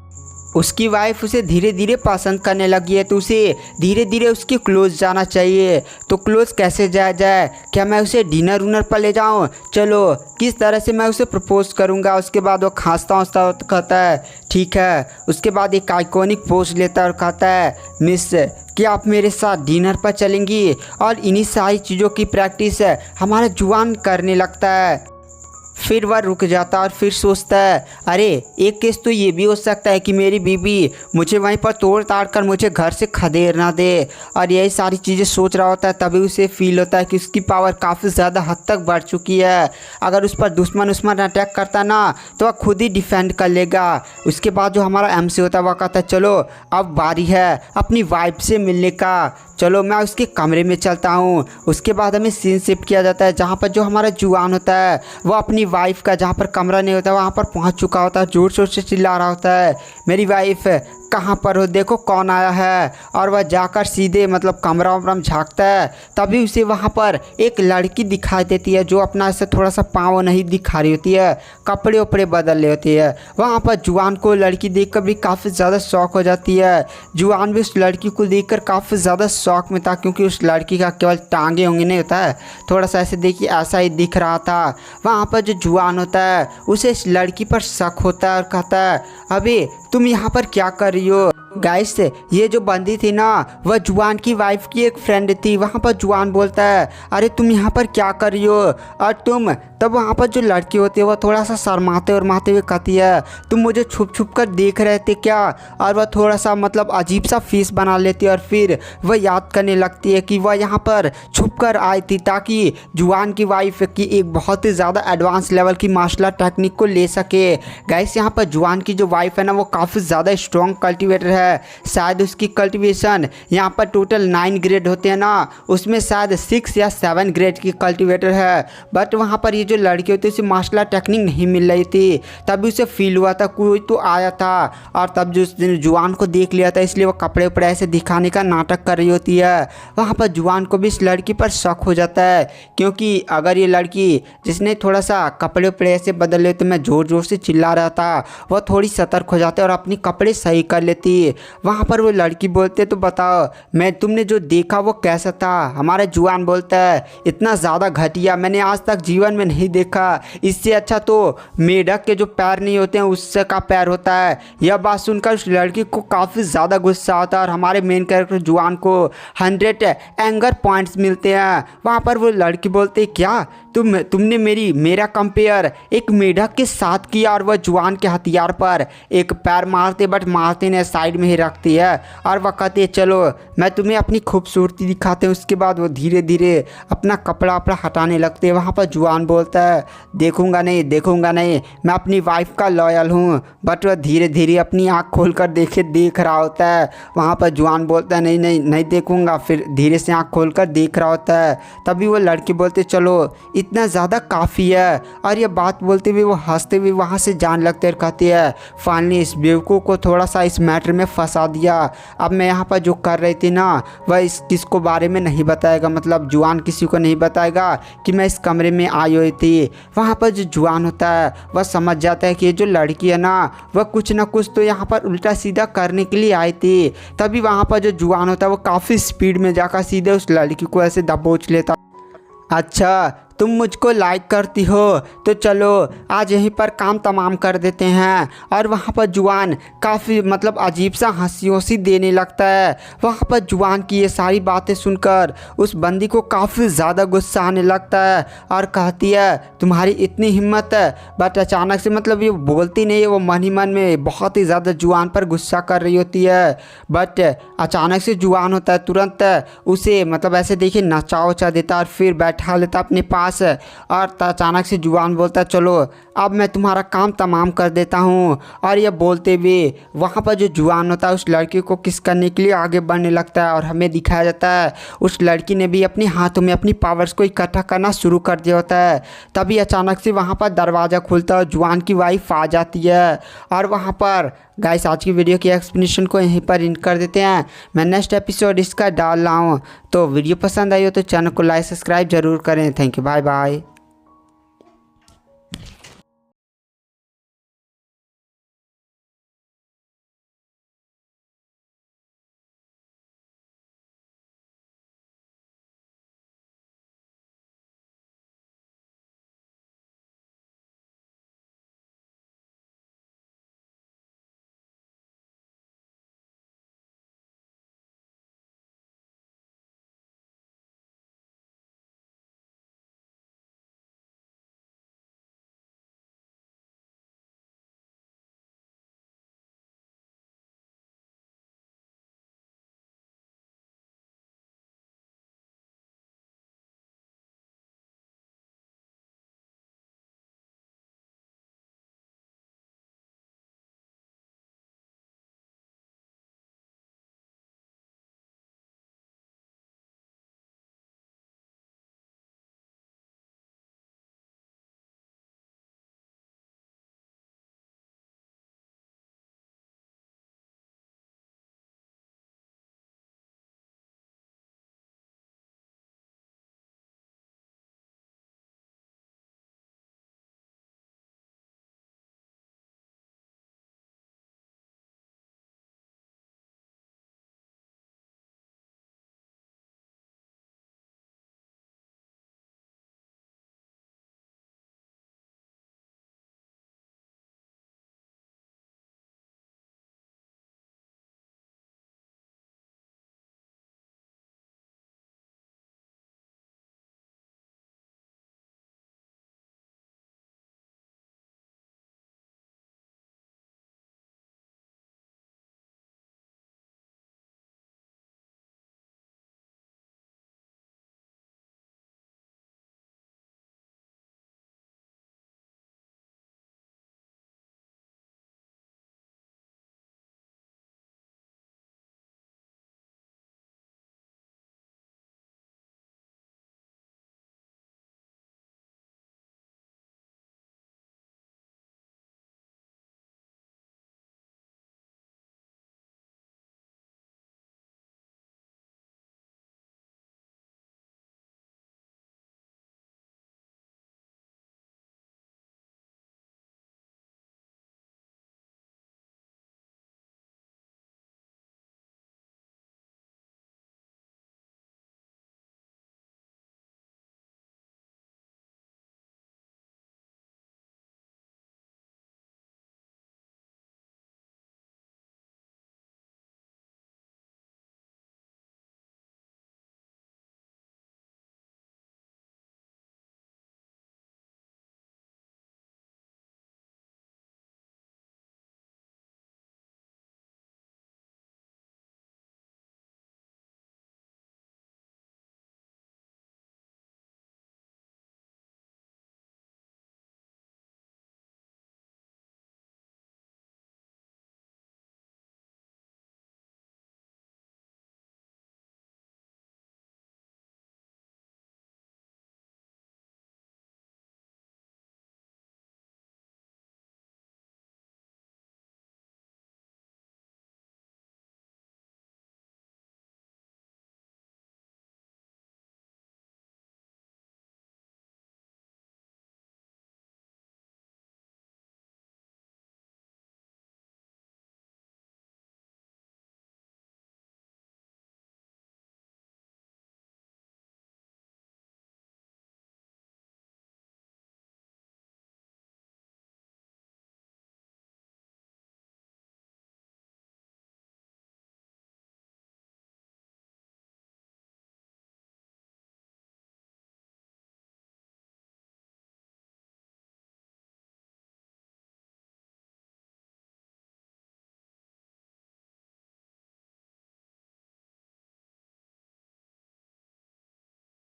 उसकी वाइफ उसे धीरे धीरे पसंद करने लगी है तो उसे धीरे धीरे उसके क्लोज जाना चाहिए। तो क्लोज कैसे जाया जाए, क्या मैं उसे डिनर उनर पर ले जाऊं, चलो किस तरह से मैं उसे प्रपोज करूंगा। उसके बाद वो खांसता कहता है ठीक है। उसके बाद एक आइकॉनिक पोज लेता है और कहता है मिस कि आप मेरे साथ डिनर पर चलेंगी। और इन्हीं सारी चीज़ों की प्रैक्टिस हमारा जुआन करने लगता है। फिर वह रुक जाता और फिर सोचता है, अरे एक केस तो ये भी हो सकता है कि मेरी बीबी मुझे वहीं पर तोड़ ताड़ कर मुझे घर से खदेड़ ना दे। और यही सारी चीज़ें सोच रहा होता है, तभी उसे फील होता है कि उसकी पावर काफ़ी ज़्यादा हद तक बढ़ चुकी है। अगर उस पर दुश्मन अटैक करता ना तो वह खुद ही डिफेंड कर लेगा। उसके बाद जो हमारा MC होता है वह कहता है, चलो अब बारी है अपनी वाइफ से मिलने का, चलो मैं उसके कमरे में चलता हूँ। उसके बाद हमें सीन शिफ्ट किया जाता है जहाँ पर जो हमारा जुआन होता है वो अपनी वाइफ का जहाँ पर कमरा नहीं होता वहाँ पर पहुँच चुका होता है। जोर शोर से चिल्ला रहा होता है, मेरी वाइफ कहाँ पर हो, देखो कौन आया है। और वह जाकर सीधे मतलब कमरा वमरा में झाँकता है। तभी उसे वहाँ पर एक लड़की दिखाई देती है जो अपना ऐसे थोड़ा सा पाँव नहीं दिखा रही होती है, कपड़े वपड़े बदल रही होती है। वहाँ पर जुआन को लड़की देखकर भी काफ़ी ज़्यादा शौक हो जाती है। जुआन भी उस लड़की को देखकर काफ़ी ज़्यादा शौक में था, क्योंकि उस लड़की का केवल टांगे होंगे नहीं होता है, थोड़ा सा ऐसे देखिए ऐसा ही दिख रहा था। वहाँ पर जो जुआन होता है उसे इस लड़की पर शक होता है और कहता है, अबे तुम यहाँ पर क्या कर रही हो। गाइस ये जो बंदी थी ना वह जुआन की वाइफ की एक फ्रेंड थी। वहाँ पर जुआन बोलता है, अरे तुम यहाँ पर क्या कर रही हो। और तुम तब वहाँ पर जो लड़की होती है वह थोड़ा सा शर्माते हुए कहती है, तुम मुझे छुप छुप कर देख रहे थे क्या। और वह थोड़ा सा मतलब अजीब सा फेस बना लेती है और फिर वह याद करने लगती है कि वह यहाँ पर छुप कर आई थी ताकि जुआन की वाइफ की एक बहुत ही ज़्यादा एडवांस लेवल की मार्शल आर्ट टेक्निक को ले सके। गाइस यहाँ पर जुआन की जो वाइफ है ना वो काफ़ी ज़्यादा स्ट्रॉन्ग कल्टिवेटर है। शायद उसकी कल्टीवेशन यहाँ पर टोटल 9 ग्रेड होते हैं ना, उसमें शायद 6 या 7 ग्रेड की कल्टीवेटर है। बट वहाँ पर ये जो लड़की होती है उसे मार्शल आर्ट टेक्निक नहीं मिल रही थी। तभी उसे फील हुआ था कोई तो आया था। और तब जो उसने जुआन को देख लिया था इसलिए वो कपड़े उपड़े ऐसे दिखाने का नाटक कर रही होती है। वहाँ पर जुआन को भी इस लड़की पर शक हो जाता है, क्योंकि अगर ये लड़की जिसने थोड़ा सा कपड़े उपड़े ऐसे बदल लेते, मैं ज़ोर ज़ोर से चिल्ला रहा था, वह थोड़ी सतर्क हो जाती और अपनी कपड़े सही कर लेती। वहाँ पर वो लड़की बोलते, तो बताओ मैं तुमने जो देखा वो कैसा था। हमारा जुआन बोलता है, इतना ज़्यादा घटिया मैंने आज तक जीवन में नहीं देखा, इससे अच्छा तो मेढक के जो पैर नहीं होते हैं उससे का पैर होता है। यह बात सुनकर उस लड़की को काफ़ी ज़्यादा गुस्सा आता है और हमारे मेन कैरेक्टर जुआन को 100 एंगर पॉइंट्स मिलते हैं। वहाँ पर वो लड़की बोलते, क्या तुमने मेरा कंपेयर एक मेढक के साथ किया। और वह जुआन के हथियार पर एक पैर मारते बट मारते ने साइड में ही रखती है और वह कहती है, चलो मैं तुम्हें अपनी खूबसूरती दिखाते हैं। उसके बाद वो धीरे धीरे अपना कपड़ा अपना हटाने लगते हैं। वहाँ पर जुआन बोलता है, देखूंगा नहीं, मैं अपनी वाइफ का लॉयल हूँ। बट वह धीरे धीरे अपनी आँख खोल कर देख रहा होता है। वहाँ पर जुआन बोलता है, नहीं देखूंगा। फिर धीरे से आँख खोल कर देख रहा होता है। तभी वो लड़की बोलते, चलो इतना ज़्यादा काफ़ी है। और ये बात बोलते हुए वो हंसते हुए वहाँ से जान लगते और कहती है, फाइनली इस बेवकूफ़ को थोड़ा सा इस मैटर में फंसा दिया। अब मैं यहाँ पर जो कर रही थी ना वह इस किसको बारे में नहीं बताएगा, मतलब जुआन किसी को नहीं बताएगा कि मैं इस कमरे में आई हुई थी। वहाँ पर जो जुआन होता है वह समझ जाता है कि ये जो लड़की है ना वह कुछ ना कुछ तो यहाँ पर उल्टा सीधा करने के लिए आई थी। तभी वहाँ पर जो जुआन होता है वो काफ़ी स्पीड में जाकर सीधे उस लड़की को ऐसे दबोच लेता। अच्छा तुम मुझको लाइक करती हो तो चलो आज यहीं पर काम तमाम कर देते हैं। और वहाँ पर जुआन काफ़ी मतलब अजीब सा हंसी देने लगता है। वहाँ पर जुआन की ये सारी बातें सुनकर उस बंदी को काफ़ी ज़्यादा गुस्सा आने लगता है और कहती है, तुम्हारी इतनी हिम्मत है। बट अचानक से मतलब ये बोलती नहीं है, वो मन ही मन में बहुत ही ज़्यादा जुआन पर गुस्सा कर रही होती है। बट अचानक से जुआन होता है तुरंत उसे मतलब ऐसे देखिए नचा उचा देता और फिर बैठा लेता अपने पास। और अचानक से जुआन बोलता, चलो अब मैं तुम्हारा काम तमाम कर देता हूँ। और यह बोलते हुए वहाँ पर जो जुआन होता है उस लड़की को किस करने के लिए आगे बढ़ने लगता है। और हमें दिखाया जाता है उस लड़की ने भी अपने हाथों में अपनी पावर्स को इकट्ठा करना शुरू कर दिया होता है। तभी अचानक से वहाँ पर दरवाज़ा खुलता है और जुआन की वाइफ आ जाती है। और वहाँ पर गाइस आज की वीडियो की एक्सप्लेनेशन को यहीं पर एंड कर देते हैं। मैं नेक्स्ट एपिसोड इसका डाल रहा हूँ, तो वीडियो पसंद आई हो तो चैनल को लाइक सब्सक्राइब जरूर करें। Thank you, bye bye.